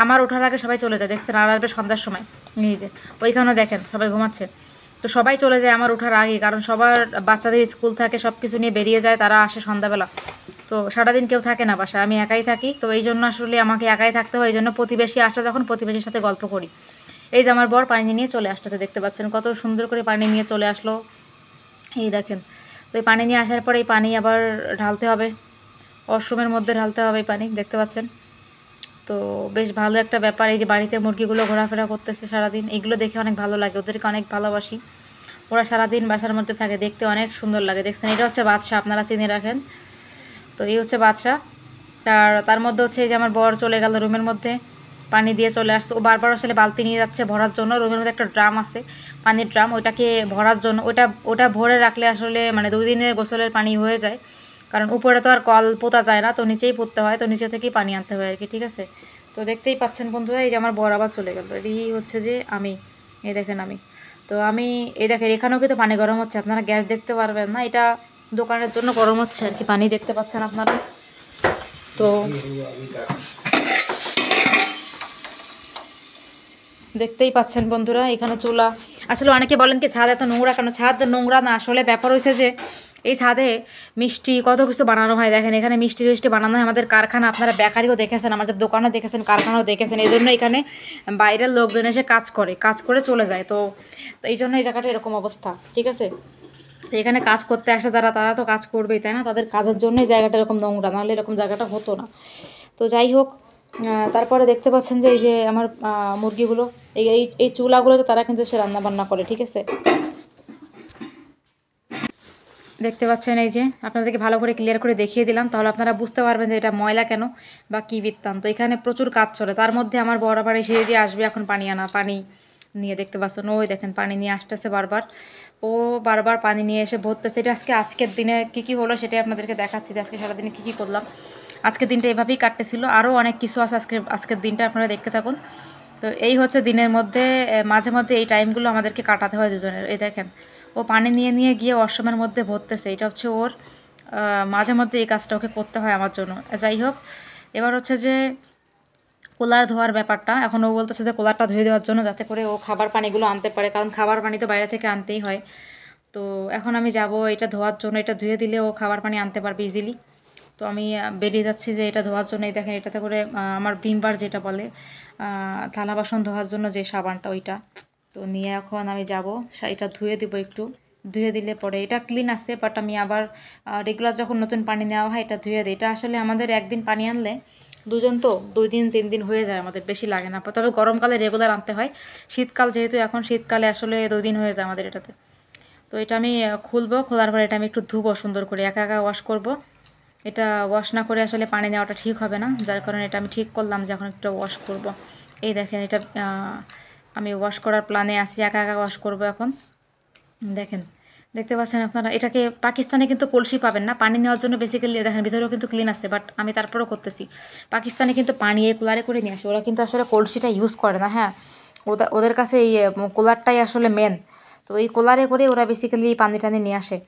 আমার ওঠার আগে সবাই চলে যায়, দেখছেন। আর আসবে সন্ধ্যার সময়, এই যে ওইখানেও দেখেন সবাই ঘুমাচ্ছে। তো সবাই চলে যায় আমার ওঠার আগে, কারণ সবার বাচ্চাদের স্কুল থাকে, সব কিছু নিয়ে বেরিয়ে যায়, তারা আসে সন্ধ্যাবেলা। তো সারাদিন কেউ থাকে না বাসায়, আমি একাই থাকি। তো এই জন্য আসলে আমাকে একাই থাকতে হয়, এই জন্য প্রতিবেশী আসলে যখন প্রতিবেশীর সাথে গল্প করি। এই যে আমার বর পানি নিয়ে চলে আসতেছে, দেখতে পাচ্ছেন কত সুন্দর করে পানি নিয়ে চলে আসলো, এই দেখেন। তো এই পানি নিয়ে আসার পরে এই পানি আবার ঢালতে হবে, ওয়াশরুমের মধ্যে ঢালতে হবে এই পানি, দেখতে পাচ্ছেন। তো বেশ ভালো একটা ব্যাপার। এই যে বাড়িতে মুরগিগুলো ঘোরাফেরা করতেছে সারাদিন, এগুলো দেখে অনেক ভালো লাগে, ওদেরকে অনেক ভালোবাসি। ওরা সারাদিন বাসার মধ্যে থাকে, দেখতে অনেক সুন্দর লাগে, দেখছেন। এটা হচ্ছে বাদশা, আপনারা চিনে রাখেন। তো এই হচ্ছে বাদশা। তার মধ্যে হচ্ছে এই যে আমার বর চলে গেল রুমের মধ্যে, পানি দিয়ে চলে আসছে। ও বারবার আসলে বালতি নিয়ে যাচ্ছে ভরার জন্য। রুমের মধ্যে একটা ড্রাম আছে, পানির ড্রাম, ওইটাকে ভরার জন্য। ওটা ভরে রাখলে আসলে মানে 2 দিনের গোসলের পানি হয়ে যায়, কারণ উপরে তো আর কল পোতা যায় না, তো নিচেই পুঁততে হয়, তো নিচে থেকেই পানি আনতে হয় আর কি, ঠিক আছে। তো দেখতেই পাচ্ছেন বন্ধুরা, এই যে আমার বর আবার চলে গেল। এই হচ্ছে যে আমি, এই দেখেন আমি। তো আমি এই দেখেন এখানেও কিন্তু পানি গরম হচ্ছে, আপনারা গ্যাস দেখতে পারবেন না, এটা দোকানের জন্য গরম হচ্ছে আর কি, পানি দেখতে পাচ্ছেন আপনারা। তো দেখতেই পাচ্ছেন বন্ধুরা, এখানে চুলা। আসলে অনেকে বলেন কি ছাদ এত নোংরা কেন? ছাদ নোংরা না, আসলে ব্যাপার হয়েছে যে এই ছাদে মিষ্টি কত কিছু বানানো হয়। দেখেন এখানে মিষ্টি টিষ্টি বানানো হয়, আমাদের কারখানা, আপনারা বেকারিও দেখেছেন, আমাদের দোকানও দেখেছেন, কারখানাও দেখেছেন। এই জন্য এখানে বাইরের লোকজন এসে কাজ করে চলে যায়। তো এই জন্য এই জায়গাটা এরকম অবস্থা, ঠিক আছে। তো এখানে কাজ করতে আসে যারা, তারা তো কাজ করবেই, তাই না? তাদের কাজের জন্যই জায়গাটা এরকম নোংরা, নাহলে এরকম জায়গাটা হতো না। তো যাই হোক, তারপরে দেখতে পাচ্ছেন যে এই যে আমার মুরগিগুলো, এই চুলাগুলোতে তারা কিন্তু সে রান্নাবান্না করে, ঠিক আছে। দেখতে পাচ্ছেন এই যে, আপনাদেরকে ভালো করে ক্লিয়ার করে দেখিয়ে দিলাম, তাহলে আপনারা বুঝতে পারবেন যে এটা ময়লা কেন বা কী বৃত্তান্ত। এখানে প্রচুর কাজ চলে, তার মধ্যে আমার বড় বাড়ি সিঁড়ি দিয়ে আসবে এখন পানি আনা, পানি নিয়ে, দেখতে পাচ্ছেন ওই দেখেন পানি নিয়ে আসতেছে বারবার, ও বারবার পানি নিয়ে এসে ভরতেছে। এটা আজকের দিনে কী হলো সেটাই আপনাদেরকে দেখাচ্ছি, যে আজকে সারাদিনে কী করলাম। আজকের দিনটা এভাবেই কাটতেছিল, আরও অনেক কিছু আছে আজকের দিনটা, আপনারা দেখতে থাকুন। তো এই হচ্ছে দিনের মধ্যে মাঝে মধ্যে এই টাইমগুলো আমাদেরকে কাটাতে হয় দুজনের। এই দেখেন ও পানি নিয়ে গিয়ে ওয়াশরুমের মধ্যে ভরতেছে, এটা হচ্ছে ওর মাঝে মধ্যে এই কাজটা ওকে করতে হয় আমার জন্য। যাই হোক, এবার হচ্ছে যে কুলার ধোয়ার ব্যাপারটা, এখন ও বলতেছে যে কুলারটা ধুয়ে দেওয়ার জন্য, যাতে করে ও খাবার পানিগুলো আনতে পারে, কারণ খাবার পানি তো বাইরে থেকে আনতেই হয়। তো এখন আমি যাব এটা ধোয়ার জন্য, এটা ধুয়ে দিলে ও খাবার পানি আনতে পারবে ইজিলি। তো আমি বেরিয়ে যাচ্ছি যে এটা ধোয়ার জন্য। এই দেখেন এটাতে করে আমার ভিমবার যেটা বলে থালা বাসন ধোয়ার জন্য যে সাবানটা, ওইটা তো নিয়ে এখন আমি যাব, এটা ধুয়ে দিব, একটু ধুয়ে দিলে পরে এটা ক্লিন আছে। বাট আমি আবার রেগুলার যখন নতুন পানি নেওয়া হয় এটা ধুয়ে দিই। এটা আসলে আমাদের একদিন পানি আনলে দুজন তো 2 দিন 3 দিন হয়ে যায়, আমাদের বেশি লাগে না। তবে গরমকালে রেগুলার আনতে হয়, শীতকাল যেহেতু এখন শীতকালে আসলে 2 দিন হয়ে যায় আমাদের এটাতে। তো এটা আমি খুলবো, খোলার পরে এটা আমি একটু ধুবো সুন্দর করে, একা ওয়াশ করব। এটা ওয়াশ না করে আসলে পানি নেওয়াটা ঠিক হবে না, যার কারণে এটা আমি ঠিক করলাম যে এখন একটু ওয়াশ করব। এই দেখেন এটা আমি ওয়াশ করার প্ল্যানে আছি, একা ওয়াশ করব এখন। দেখেন দেখতে পাচ্ছেন আপনারা, এটাকে পাকিস্তানে কিন্তু কলসি পাবেন না পানি নেওয়ার জন্য, বেসিক্যালি দেখেন ভিতরেও কিন্তু ক্লিন আছে, বাট আমি তারপরেও করতেছি। পাকিস্তানে কিন্তু পানি এই কুলারে করে নিয়ে আসে, ওরা কিন্তু আসলে কলসিটা ইউজ করে না। হ্যাঁ, ওদের কাছে এই কুলারটাই আসলে মেন। তো এই কুলারে করে ওরা বেসিক্যালি পানি টানি নিয়ে আসে।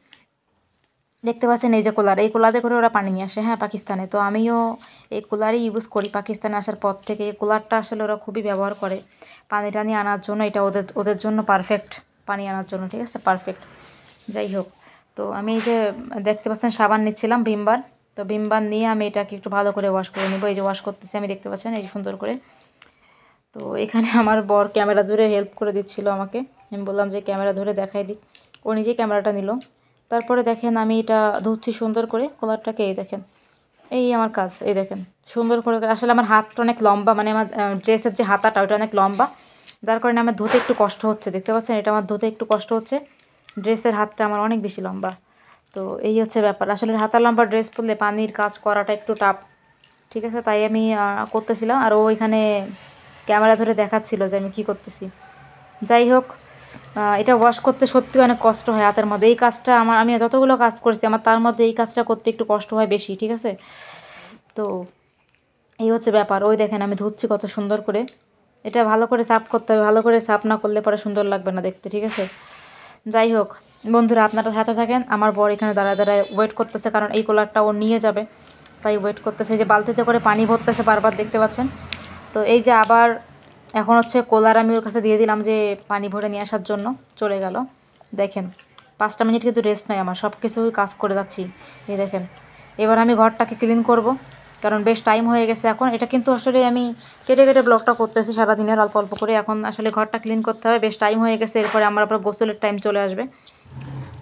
দেখতে পাচ্ছেন এই যে কুলার, এই কুলারে করে ওরা পানি নিয়ে আসে, হ্যাঁ, পাকিস্তানে। তো আমিও এই কুলারই ইউজ করি পাকিস্তানে আসার পর থেকে। এই কুলারটা আসলে ওরা খুবই ব্যবহার করে পানি টানি আনার জন্য, এটা ওদের জন্য পারফেক্ট, পানি আনার জন্য, ঠিক আছে, পারফেক্ট। যাই হোক, তো আমি এই যে দেখতে পাচ্ছেন সাবান নিচ্ছিলাম ভিমবার, তো ভিমবার নিয়ে আমি এটাকে একটু ভালো করে ওয়াশ করে নেবো। এই যে ওয়াশ করতেছি আমি, দেখতে পাচ্ছেন এই যে সুন্দর করে। তো এখানে আমার বর ক্যামেরা ধরে হেল্প করে দিচ্ছিল আমাকে, আমি বললাম যে ক্যামেরা ধরে দেখাই দিক, ও নিজেই ক্যামেরাটা নিল। তারপরে দেখেন আমি এটা ধুচ্ছি সুন্দর করে কলারটাকে, এই দেখেন এই আমার কাজ, এই দেখেন সুন্দর করে। আসলে আমার হাতটা অনেক লম্বা, মানে আমার ড্রেসের যে হাতাটা ওটা অনেক লম্বা, যার কারণে আমার ধুতে একটু কষ্ট হচ্ছে, দেখতে পাচ্ছেন এটা আমার ধুতে একটু কষ্ট হচ্ছে, ড্রেসের হাতটা আমার অনেক বেশি লম্বা। তো এই হচ্ছে ব্যাপার। আসলে হাতা লম্বা ড্রেস পরলে পানির কাজ করাটা একটু টাফ, ঠিক আছে, তাই আমি করতেছিলাম। আর ও এখানে ক্যামেরা ধরে দেখাচ্ছিল যে আমি কি করতেছি। যাই হোক, এটা ওয়াশ করতে সত্যি অনেক কষ্ট হয় হাতের মধ্যে। এই কাজটা আমি যতগুলো কাজ করছি আমার তার মধ্যে এই কাজটা করতে একটু কষ্ট হয় বেশি, ঠিক আছে। তো এই হচ্ছে ব্যাপার। ওই দেখেন আমি ধুচ্ছি কত সুন্দর করে। এটা ভালো করে সাফ করতে হবে, ভালো করে সাফ না করলে পরে সুন্দর লাগবে না দেখতে, ঠিক আছে। যাই হোক বন্ধুরা, আপনারা সাথে থাকেন। আমার বর এখানে দাঁড়ায় দাঁড়ায় ওয়েট করতেছে, কারণ এই কোলারটা ও নিয়ে যাবে, তাই ওয়েট করতেছে। যে বালতিতে করে পানি ভরতেছে বারবার, দেখতে পাচ্ছেন। তো এই যে আবার এখন হচ্ছে কোলার আমি ওর কাছে দিয়ে দিলাম যে পানি ভরে নিয়ে আসার জন্য, চলে গেল। দেখেন 5টা মিনিট কিন্তু রেস্ট নাই আমার, সব কিছুই কাজ করে যাচ্ছি। এই দেখেন এবার আমি ঘরটাকে ক্লিন করব, কারণ বেশ টাইম হয়ে গেছে এখন। এটা কিন্তু আসলে আমি কেটে কেটে ব্লগটা করতেছি সারাদিনের অল্প অল্প করে। এখন আসলে ঘরটা ক্লিন করতে হবে, বেশ টাইম হয়ে গেছে। এরপরে আমার আবার গোসলের টাইম চলে আসবে।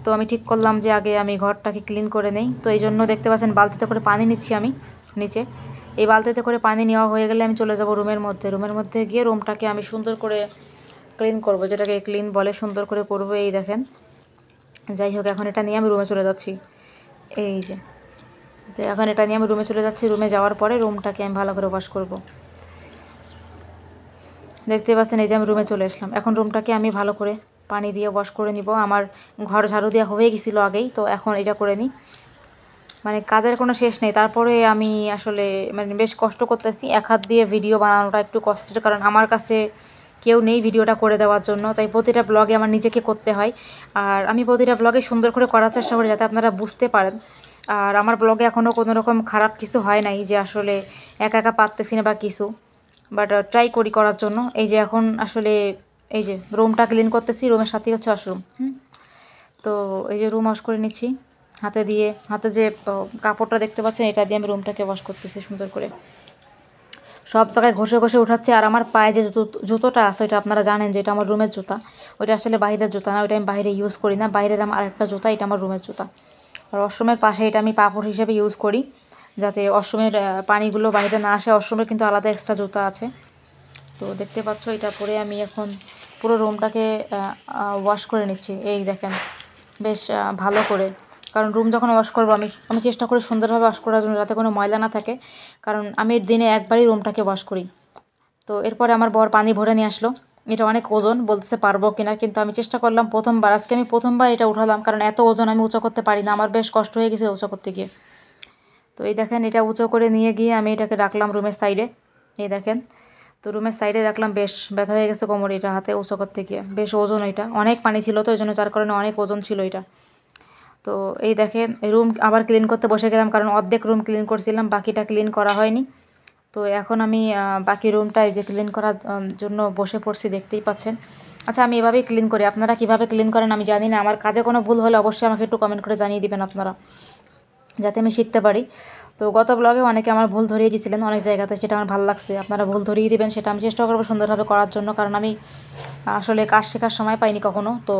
তো আমি ঠিক করলাম যে আগে আমি ঘরটাকে ক্লিন করে নেই। তো এই জন্য দেখতে পাচ্ছেন বালতিতে করে পানি নিচ্ছি আমি নিচে। এই বালতিতে করে পানি নেওয়া হয়ে গেলে আমি চলে যাব রুমের মধ্যে। রুমের মধ্যে গিয়ে রুমটাকে আমি সুন্দর করে ক্লিন করব, যেটাকে ক্লিন বলে, সুন্দর করে করব। এই দেখেন, যাই হোক এখন এটা নিয়ে আমি রুমে চলে যাচ্ছি। এই যে তো এখন এটা নিয়ে আমি রুমে চলে যাচ্ছি। রুমে যাওয়ার পরে রুমটাকে আমি ভালো করে ওয়াশ করব। দেখতে পাচ্ছেন এই যে আমি রুমে চলে আসলাম। এখন রুমটাকে আমি ভালো করে পানি দিয়ে ওয়াশ করে নিব। আমার ঘর ঝাড়ু দেওয়া হয়ে গেছিলো আগেই, তো এখন এটা করে নিই। মানে কাজের কোনো শেষ নেই, তারপরে আমি আসলে মানে বেশ কষ্ট করতেছি। এক হাত দিয়ে ভিডিও বানানোটা একটু কষ্টের, কারণ আমার কাছে কেউ নেই ভিডিওটা করে দেওয়ার জন্য, তাই প্রতিটা ব্লগে আমার নিজেকে করতে হয়। আর আমি প্রতিটা ব্লগে সুন্দর করে করার চেষ্টা করি যাতে আপনারা বুঝতে পারেন। আর আমার ব্লগে এখনও কোনো রকম খারাপ কিছু হয় নাই যে আসলে একা একা পারতেছি না বা কিছু, বাট ট্রাই করি করার জন্য। এই যে এখন আসলে এই যে রুমটা ক্লিন করতেছি, রুমের সাথেই হচ্ছে ওয়াশরুম। তো এই যে রুম ওয়াশ করে নিচ্ছি হাতে যে কাপড়টা দেখতে পাচ্ছেন, এটা দিয়ে আমি রুমটাকে ওয়াশ করতেছি সুন্দর করে। সব জায়গায় ঘষে ঘষে উঠাচ্ছে। আর আমার পায়ে যে জুতোটা আছে ওইটা আপনারা জানেন যে এটা আমার রুমের জুতা। ওইটা আসলে বাইরের জুতা না, ওইটা আমি বাইরে ইউজ করি না। বাইরের আমার আরেকটা জুতা, এটা আমার রুমের জুতা। আর ওয়াশরুমের পাশে এটা আমি পাপড় হিসেবে ইউজ করি, যাতে ওয়াশরুমের পানিগুলো বাইরে না আসে। ওয়াশরুমের কিন্তু আলাদা এক্সট্রা জুতা আছে। তো দেখতে পাচ্ছ এটা পরে আমি এখন পুরো রুমটাকে ওয়াশ করে নিচ্ছি। এই দেখেন বেশ ভালো করে, কারণ রুম যখন ওয়াশ করবো আমি চেষ্টা করি সুন্দরভাবে ওয়াশ করার জন্য, যাতে কোনো ময়লা না থাকে। কারণ আমি দিনে একবারই রুমটাকে ওয়াশ করি। তো এরপরে আমার বর পানি ভরে নিয়ে আসলো। এটা অনেক ওজন, বলতে পারবো কিনা, কিন্তু আমি চেষ্টা করলাম আজকে আমি প্রথমবার এটা উঠালাম, কারণ এত ওজন আমি উঁচু করতে পারি না, আমার বেশ কষ্ট হয়ে গেছে উঁচু করতে গিয়ে। তো এই দেখেন এটা উঁচু করে নিয়ে গিয়ে আমি এটাকে রাখলাম রুমের সাইডে। এই দেখেন, তো রুমের সাইডে রাখলাম। বেশ ব্যথা হয়ে গেছে কোমরে, এটা হাতে উঁচু করতে গিয়ে। বেশ ওজন, এটা অনেক পানি ছিল তো এই জন্য, যার কারণে অনেক ওজন ছিল এটা। তো এই দেখেন রুম আবার ক্লিন করতে বসে গেলাম, কারণ অর্ধেক রুম ক্লিন করছিলাম, বাকিটা ক্লিন করা হয়নি। তো এখন আমি বাকি রুমটা এই যে ক্লিন করার জন্য বসে পড়ছি, দেখতেই পাচ্ছেন। আচ্ছা আমি এভাবেই ক্লিন করি, আপনারা কিভাবে ক্লিন করেন আমি জানি না। আমার কাজে কোনো ভুল হলে অবশ্যই আমাকে একটু কমেন্ট করে জানিয়ে দিবেন আপনারা, যাতে আমি শিখতে পারি। তো গত ব্লগে অনেকে আমার ভুল ধরিয়ে দিয়েছিলেন অনেক জায়গাতে, সেটা আমার ভালো লাগছে। আপনারা ভুল ধরিয়ে দিবেন, সেটা আমি চেষ্টা করবো সুন্দরভাবে করার জন্য, কারণ আমি আসলে কাজ শেখার সময় পাইনি কখনো। তো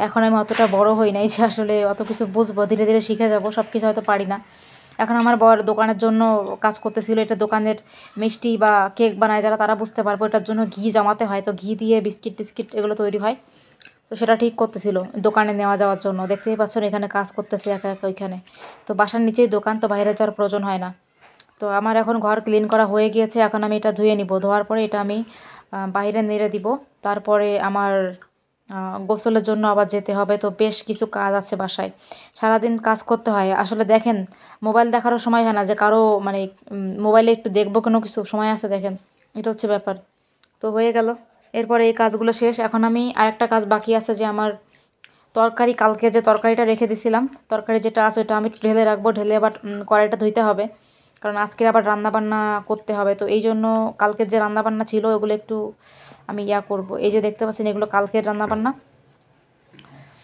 এখন আমি অতটা বড় হই নাই যে আসলে অত কিছু বুঝবো, ধীরে ধীরে শিখে যাবো, সব কিছু হয়তো পারি না। এখন আমার বর দোকানের জন্য কাজ করতেছিল, এটা দোকানের মিষ্টি বা কেক বানায় যারা, তারা বুঝতে পারবো। এটার জন্য ঘি জমাতে হয়, তো ঘি দিয়ে বিস্কিট টিস্কিট এগুলো তৈরি হয়। তো সেটা ঠিক করতেছিল দোকানে নেওয়া যাওয়ার জন্য। দেখতেই পাচ্ছেন এখানে কাজ করতেছে একা একা ওইখানে। তো বাসার নিচেই দোকান, তো বাইরে যাওয়ার প্রয়োজন হয় না। তো আমার এখন ঘর ক্লিন করা হয়ে গিয়েছে। এখন আমি এটা ধুয়ে নিব, ধোয়ার পরে এটা আমি বাইরে নেড়ে দিব। তারপরে আমার গোসলের জন্য আবার যেতে হবে। তো বেশ কিছু কাজ আছে বাসায়, সারাদিন কাজ করতে হয়। আসলে দেখেন মোবাইল দেখারও সময় হয় না, যে কারো মানে মোবাইলে একটু দেখবো কোনো কিছু, সময় আছে দেখেন, এটা হচ্ছে ব্যাপার। তো হয়ে গেল, এরপরে এই কাজগুলো শেষ। এখন আমি আরেকটা কাজ বাকি আছে, যে আমার তরকারি, কালকে যে তরকারিটা রেখে দিছিলাম, তরকারি যেটা আছে ওটা আমি ঢেলে রাখবো। ঢেলে আবার কড়াইটা ধুইতে হবে, কারণ আজকে আবার রান্নাবান্না করতে হবে। তো এই জন্য কালকের যে রান্নাবান্না ছিল ওগুলো একটু আমি করব। এই যে দেখতে পাচ্ছেন এগুলো কালকের রান্নাবান্না।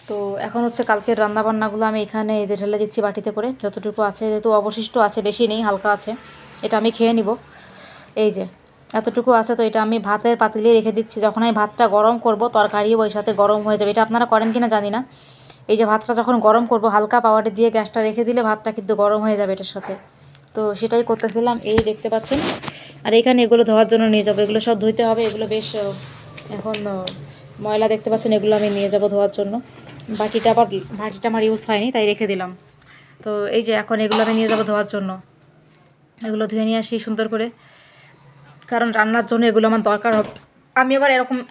তো এখন হচ্ছে কালকের রান্নাবান্নাগুলো আমি এখানে এই যে ঢেলে দিচ্ছি বাটিতে করে, যতটুকু আছে, যেহেতু অবশিষ্ট আছে, বেশি নেই, হালকা আছে, এটা আমি খেয়ে নিব। এই যে এতটুকু আছে, তো এটা আমি ভাতের পাতিলে রেখে দিচ্ছি। যখন আমি ভাতটা গরম করব, তরকারিও ওই সাথে গরম হয়ে যাবে। এটা আপনারা করেন কিনা জানি না। এই যে ভাতটা যখন গরম করব, হালকা পাওয়ারে দিয়ে গ্যাসটা রেখে দিলে ভাতটা কিন্তু গরম হয়ে যাবে এটার সাথে। তো সেটাই করতেছিলাম, এই দেখতে পাচ্ছেন। আর এখানে এগুলো ধোয়ার জন্য নিয়ে যাবো, এগুলো সব ধুইতে হবে। এগুলো বেশ এখন ময়লা দেখতে পাচ্ছেন, এগুলো আমি নিয়ে যাব ধোয়ার জন্য। বাটিটা আমার ইউজ হয়নি, তাই রেখে দিলাম। তো এই যে এখন এগুলো আমি নিয়ে যাবো ধোয়ার জন্য। এগুলো ধুয়ে নিয়ে আসি সুন্দর করে, কারণ রান্নার জন্য এগুলো আমার দরকার হবে।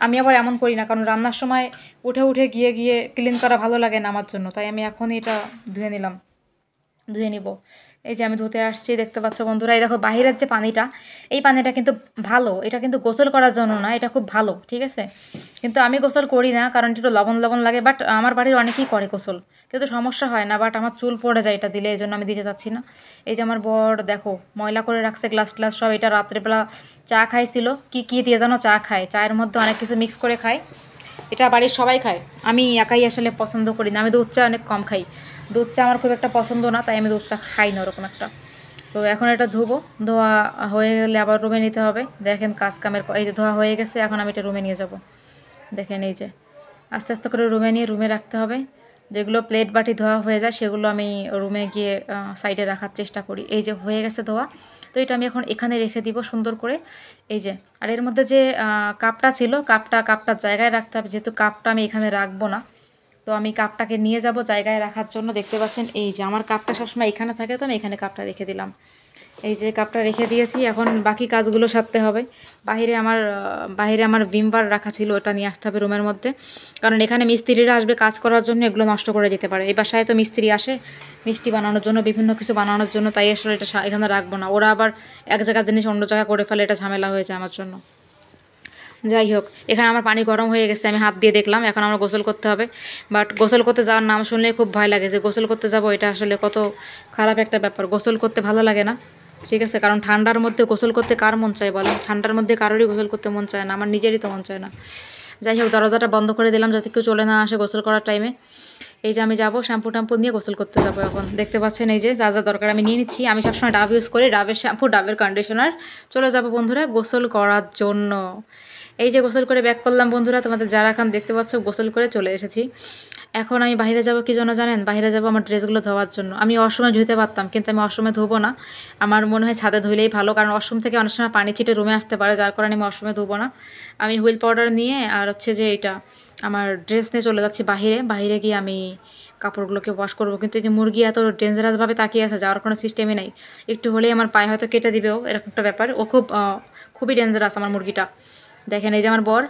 আমি আবার এমন করি না, কারণ রান্নার সময় উঠে গিয়ে ক্লিন করা ভালো লাগে না আমার জন্য, তাই আমি এখনই এটা ধুয়ে নিব। এই যে আমি ধুতে আসছি, দেখতে পাচ্ছ বন্ধুরা। এই দেখো বাহিরের যে পানিটা, এই পানিটা কিন্তু ভালো, এটা কিন্তু গোসল করার জন্য না, এটা খুব ভালো, ঠিক আছে। কিন্তু আমি গোসল করি না, কারণ একটু লবণ লাগে। বাট আমার বাড়ির অনেকেই করে গোসল, কিন্তু সমস্যা হয় না। বাট আমার চুল পড়ে যায় এটা দিলে, এই জন্য আমি দিতে চাচ্ছি না। এই যে আমার বর দেখো ময়লা করে রাখছে গ্লাস সব। এটা রাত্রেবেলা চা খাইছিল, কি দিয়ে জানো চা খায়, চায়ের মধ্যে অনেক কিছু মিক্স করে খায়। এটা বাড়ির সবাই খায়, আমি একাই আসলে পছন্দ করি না। আমি দুধ চা অনেক কম খাই, দুধ চা আমার খুব একটা পছন্দ না, তাই আমি দুধ চা খাই না ওরকম একটা। তো এখন এটা ধোবো, ধোয়া হয়ে গেলে আবার রুমে নিতে হবে। দেখেন কামের এই যে ধোয়া হয়ে গেছে, এখন আমি এটা রুমে নিয়ে যাব। দেখেন এই যে আস্তে আস্তে করে রুমে রাখতে হবে। যেগুলো প্লেট বাটি ধোয়া হয়ে যায় সেগুলো আমি রুমে গিয়ে সাইডে রাখার চেষ্টা করি। এই যে হয়ে গেছে ধোয়া, তো এটা আমি এখন এখানে রেখে দিব সুন্দর করে। এই যে আর এর মধ্যে যে কাপটা ছিল, কাপটা জায়গায় রাখতে হবে, যেহেতু কাপটা আমি এখানে রাখবো না, তো আমি কাপটাকে নিয়ে যাব জায়গায় রাখার জন্য। দেখতে পাচ্ছেন এই যে আমার কাপটা সবসময় এখানে থাকে, তো আমি এখানে কাপটা রেখে দিলাম। এই যে কাপটা রেখে দিয়েছি, এখন বাকি কাজগুলো সারতে হবে। বাহিরে আমার ভিমবার রাখা ছিল, ওটা নিয়ে আসতে হবে রুমের মধ্যে, কারণ এখানে মিস্ত্রিরা আসবে কাজ করার জন্য, এগুলো নষ্ট করে যেতে পারে। এই বাসায় তো মিস্ত্রি আসে মিষ্টি বানানোর জন্য, বিভিন্ন কিছু বানানোর জন্য, তাই আসলে এটা এখানে রাখবো না। ওরা আবার এক জায়গার জিনিস অন্য জায়গায় করে ফেলে, এটা ঝামেলা হয়ে যায় আমার জন্য। যাই হোক, এখানে আমার পানি গরম হয়ে গেছে, আমি হাত দিয়ে দেখলাম। এখন আমার গোসল করতে হবে। বাট গোসল করতে যাওয়ার নাম শুনলে খুব ভয় লাগে, যে গোসল করতে যাব, এটা আসলে কত খারাপ একটা ব্যাপার। গোসল করতে ভালো লাগে না, ঠিক আছে, কারণ ঠান্ডার মধ্যে গোসল করতে কার মন চায় বলেন? ঠান্ডার মধ্যে কারোরই গোসল করতে মন চায় না, আমার নিজেরই তো মন চায় না। যাই হোক, দরজাটা বন্ধ করে দিলাম যাতে কেউ চলে না আসে গোসল করার টাইমে। এই যে আমি যাব শ্যাম্পু নিয়ে গোসল করতে যাব। এখন দেখতে পাচ্ছেন এই যে যা দরকার আমি নিয়ে নিচ্ছি। আমি সবসময় ডাব ইউজ করি, ডাবের শ্যাম্পু, ডাবের কন্ডিশনার। চলে যাব বন্ধুরা গোসল করার জন্য। এই যে গোসল করে ব্যাক করলাম বন্ধুরা, তোমাদের যারা এখন দেখতে পাচ্ছ গোসল করে চলে এসেছি। এখন আমি বাইরে যাব কি জন্য জানেন? বাইরে যাব আমার ড্রেসগুলো ধোয়ার জন্য। আমি অসময় ধুতে পারতাম, কিন্তু আমি অসময় ধুবো না। আমার মনে হয় ছাদে ধুলেই ভালো, কারণ অসম থেকে অনেক সময় পানি ছিটে রুমে আসতে পারে, যার কারণে আমি অসময় ধুবো না। আমি হুইল পাউডার নিয়ে আর হচ্ছে যে এটা আমার ড্রেস নিয়ে চলে যাচ্ছি বাইরে গিয়ে আমি কাপড়গুলোকে ওয়াশ করবো। কিন্তু এই যে মুরগি এত ডেঞ্জারাসভাবে তাকিয়ে আছে, যাওয়ার কোনো সিস্টেমই নেই। একটু হলেই আমার পায়ে হয়তো কেটে দিবেও, এরকম একটা ব্যাপার। ও খুবই ডেঞ্জারাস আমার মুরগিটা। দেখেন এই যে আমার বর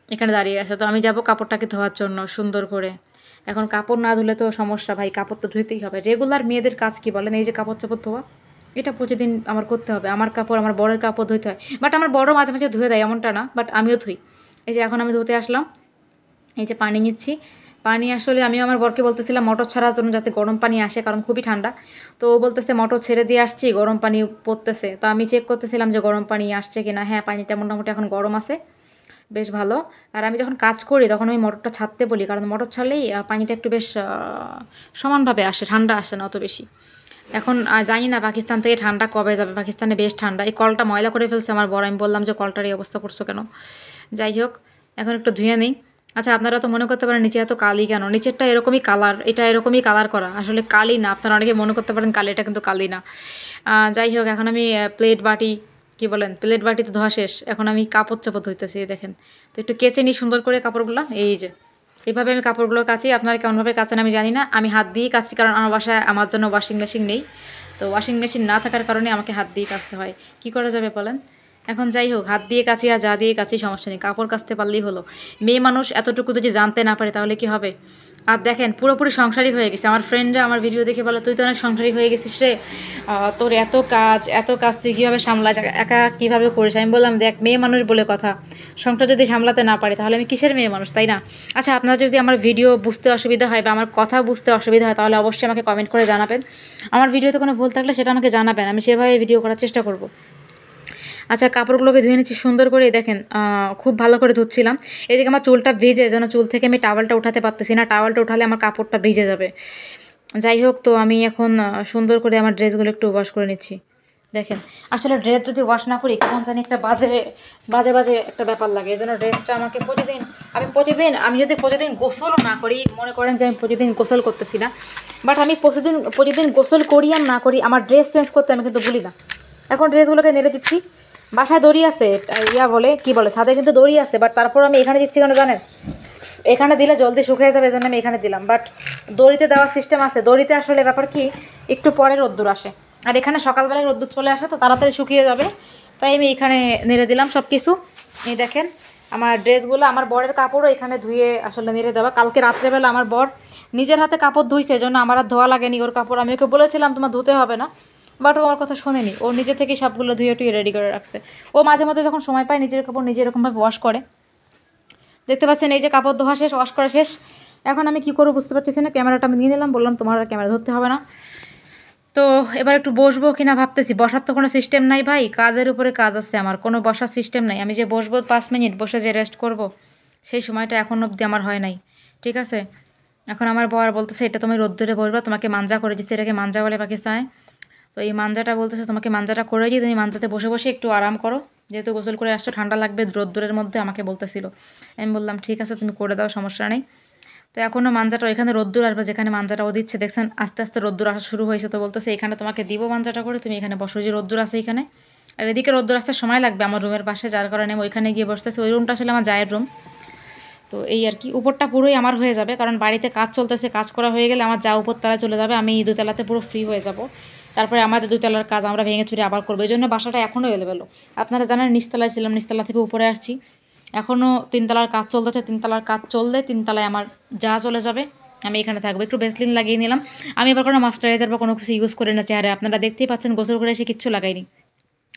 এখানে দাঁড়িয়ে আছে, তো আমি যাব কাপড়টাকে ধোয়ার জন্য সুন্দর করে। এখন কাপড় না ধুলে তো সমস্যা ভাই, কাপড় তো ধুইতেই হবে। রেগুলার মেয়েদের কাজ কি বলেন? এই যে কাপড় ধোয়া, এটা প্রতিদিন আমার করতে হবে। আমার কাপড়, আমার বরের কাপড় ধুইতে হয়। বাট আমার বড় মাঝে মাঝে ধুয়ে দেয়, এমনটা না, বাট আমিও ধুই। এই যে এখন আমি ধুতে আসলাম, এই যে পানি নিচ্ছি। পানি আসলে আমি আমার বরকে বলতেছিলাম মোটর ছাড়ার জন্য, যাতে গরম পানি আসে, কারণ খুবই ঠান্ডা। তো ও বলতেছে মোটর ছেড়ে দিয়ে আসছি, গরম পানি পড়তেছে। তো আমি চেক করতেছিলাম যে গরম পানি আসছে কিনা। হ্যাঁ, পানিটা মোটামুটি এখন গরম আছে, বেশ ভালো। আর আমি যখন কাজ করি তখন আমি মোটরটা ছাড়তে বলি, কারণ মোটর ছাড়লেই পানিটা একটু বেশ সমানভাবে আসে, ঠান্ডা আসে না অত বেশি। এখন জানি না পাকিস্তান থেকে ঠান্ডা কবে যাবে, পাকিস্তানে বেশ ঠান্ডা। এই কলটা ময়লা করে ফেলছে আমার বড়, আমি বললাম যে কলটার এই অবস্থা করছো কেন? যাই হোক, এখন একটু ধুয়ে নিই। আচ্ছা, আপনারা তো মনে করতে পারেন নিচে এত কালি কেন? নিচেরটা এরকমই কালার, এটা এরকমই কালার করা, আসলে কালি না। আপনারা অনেকে মনে করতে পারেন কালি, এটা কিন্তু কালি না। যাই হোক, এখন আমি প্লেট বাটিতে ধোয়া শেষ। এখন আমি কাপড় ধুইতেছি, দেখেন। তো একটু কেচে নিই সুন্দর করে কাপড়গুলো। এই যে এইভাবে আমি কাপড়গুলো কাচি। আপনারা কেমনভাবে কাচেন আমি জানি না, আমি হাত দিয়েই কাচি, কারণ আমার বাসায় আমার জন্য ওয়াশিং মেশিন নেই। তো ওয়াশিং মেশিন না থাকার কারণে আমাকে হাত দিয়ে কাচতে হয়। কি করা যাবে বলেন? এখন যাই হোক, হাত দিয়ে কাচি আর যা দিয়ে কাচি সমস্যা নেই, কাপড় কাচতে পারলেই হলো। মেয়ে মানুষ এতটুকু যদি জানতে না পারে তাহলে কি হবে? আর দেখেন পুরোপুরি সংসারী হয়ে গেছে। আমার ফ্রেন্ডরা আমার ভিডিও দেখে বলে, তুই তো অনেক সংসারী হয়ে গেছিস রে, তোর এত কাজ তুই কীভাবে সামলাস, একা কীভাবে করিস? আমি বললাম, দেখ, মেয়ে মানুষ বলে কথা, সংসার যদি সামলাতে না পারে তাহলে আমি কিসের মেয়ে মানুষ, তাই না? আচ্ছা, আপনারা যদি আমার ভিডিও বুঝতে অসুবিধা হয় বা আমার কথা বুঝতে অসুবিধা হয়, তাহলে অবশ্যই আমাকে কমেন্ট করে জানাবেন। আমার ভিডিওতে কোনো ভুল থাকলে সেটা আমাকে জানাবেন, আমি সেভাবে ভিডিও করার চেষ্টা করব। আচ্ছা, কাপড়গুলোকে ধুয়ে নিচ্ছি সুন্দর করে। দেখেন খুব ভালো করে ধুচ্ছিলাম। এদিকে আমার চুলটা ভিজে, যেন চুল থেকে আমি টাওয়ালটা উঠাতে পারতেছি না, টাওয়ালটা উঠালে আমার কাপড়টা ভিজে যাবে। যাই হোক, তো আমি এখন সুন্দর করে আমার ড্রেসগুলো একটু ওয়াশ করে নিচ্ছি। দেখেন, আসলে ড্রেস যদি ওয়াশ না করি কেমন জানি একটা বাজে একটা ব্যাপার লাগে। এই জন্য ড্রেসটা আমাকে আমি যদি প্রতিদিন গোসলও না করি, মনে করেন যে আমি প্রতিদিন গোসল করতেছি না, বাট আমি প্রতিদিন গোসল করি আর না করি, আমার ড্রেস চেঞ্জ করতে আমি কিন্তু ভুলি না। এখন ড্রেসগুলোকে নেড়ে দিচ্ছি। বাসায় দড়ি আছে, কি বলে ছাদে কিন্তু দড়ি আছে, বাট তারপর আমি এখানে দিচ্ছি কেন জানেন? এখানে দিলে জলদি শুকিয়ে যাবে, এজন্য আমি এখানে দিলাম। বাট দড়িতে দেওয়ার সিস্টেম আছে, দড়িতে আসলে ব্যাপার কি একটু পরে রোদ্দুর আসে, আর এখানে সকালবেলায় রোদ্দুর চলে আসে তো তাড়াতাড়ি শুকিয়ে যাবে, তাই আমি এখানে নেড়ে দিলাম সব কিছু। এই দেখেন আমার ড্রেসগুলো, আমার বরের কাপড়ও এখানে ধুয়ে আসলে নেড়ে দেওয়া। কালকে রাত্রেবেলা আমার বর নিজের হাতে কাপড় ধুইছে, এজন্য আমার আর ধোয়া লাগেনি ওর কাপড়। আমি ওকে বলেছিলাম তোমার ধুতে হবে না, বাট ও আমার কথা শোনেনি, ও নিজে থেকেই সবগুলো ধুয়ে টুয়ে রেডি করে রাখছে। ও মাঝে মধ্যে যখন সময় পায় নিজের কাপড় নিজে এরকমভাবে ওয়াশ করে। দেখতে পাচ্ছেন এই যে কাপড় ধোয়া শেষ, ওয়াশ করা শেষ। এখন আমি কী করবো বুঝতে পারতেছি না, ক্যামেরাটা আমি নিয়ে নিলাম, বললাম তোমার আর ক্যামেরা ধরতে হবে না। তো এবার একটু বসবো কিনা ভাবতেছি, বসার তো কোনো সিস্টেম নাই ভাই, কাজের উপরে কাজ আছে আমার, কোনো বসার সিস্টেম নাই। আমি যে বসবো 5 মিনিট বসে যে রেস্ট করব, সেই সময়টা এখন অবধি আমার হয় নাই, ঠিক আছে। এখন আমার বর বলতেছে এটা তুমি রোদ্দুরে বসবা, তোমাকে মাঞ্জা করে দিচ্ছে, এটাকে মাঞ্জা বলে পাকিস্তানে। তো এই মাঞ্জাটা বলতেছে তোমাকে মাঞ্জাটা করে দিই, তুমি মাঞ্জাতে বসে বসে একটু আরাম করো, যেহেতু গোসল করে আসছো ঠান্ডা লাগবে রোদ্দুরের মধ্যে, আমাকে বলতেছিল। আমি বললাম ঠিক আছে তুমি করে দাও, সমস্যা নেই। তো এখনও মাঞ্জাটা ওইখানে রোদ্দুর আসবে, যেখানে মাঞ্জাটা ও দিচ্ছে দেখছেন আস্তে আস্তে রোদ্দুর আসা শুরু হয়েছে। তো বলতেছে এখানে তোমাকে দিব মাঞ্জাটা করে, তুমি এখানে বসো, যে রোদ্দুর আছে এখানে। আর এদিকে রোদ্দুর আসতে সময় লাগবে আমার রুমের পাশে, যার কারণে আমি ওইখানে গিয়ে বসতেছি। ওই রুমটা আসলে আমার জায়ের রুম। তো এই আর কি, উপরটা পুরোই আমার হয়ে যাবে, কারণ বাড়িতে কাজ চলতেছে, কাজ করা হয়ে গেলে আমার যা উপরতলায় চলে যাবে, আমি 2 তলাতে পুরো ফ্রি হয়ে যাব। তারপরে আমাদের 2 তলার কাজ আমরা ভেঙে চুরে আবার করবো, এই জন্য বাসাটা এখনও এলোমেলো। আপনারা জানেন নিচতলায় ছিলাম, নিচতলা থেকে উপরে আসছি, এখনও 3 তলার কাজ চলতেছে। 3 তলার কাজ চললে 3 তলায় আমার যা চলে যাবে, আমি এখানে থাকবো। একটু ভেসলিন লাগিয়ে নিলাম, আমি এবার কোনো ময়েশ্চারাইজার বা কোনো কিছু ইউজ করি না চেহারায়, আপনারা দেখতেই পাচ্ছেন গোসল করে এসে কিচ্ছু লাগাইনি।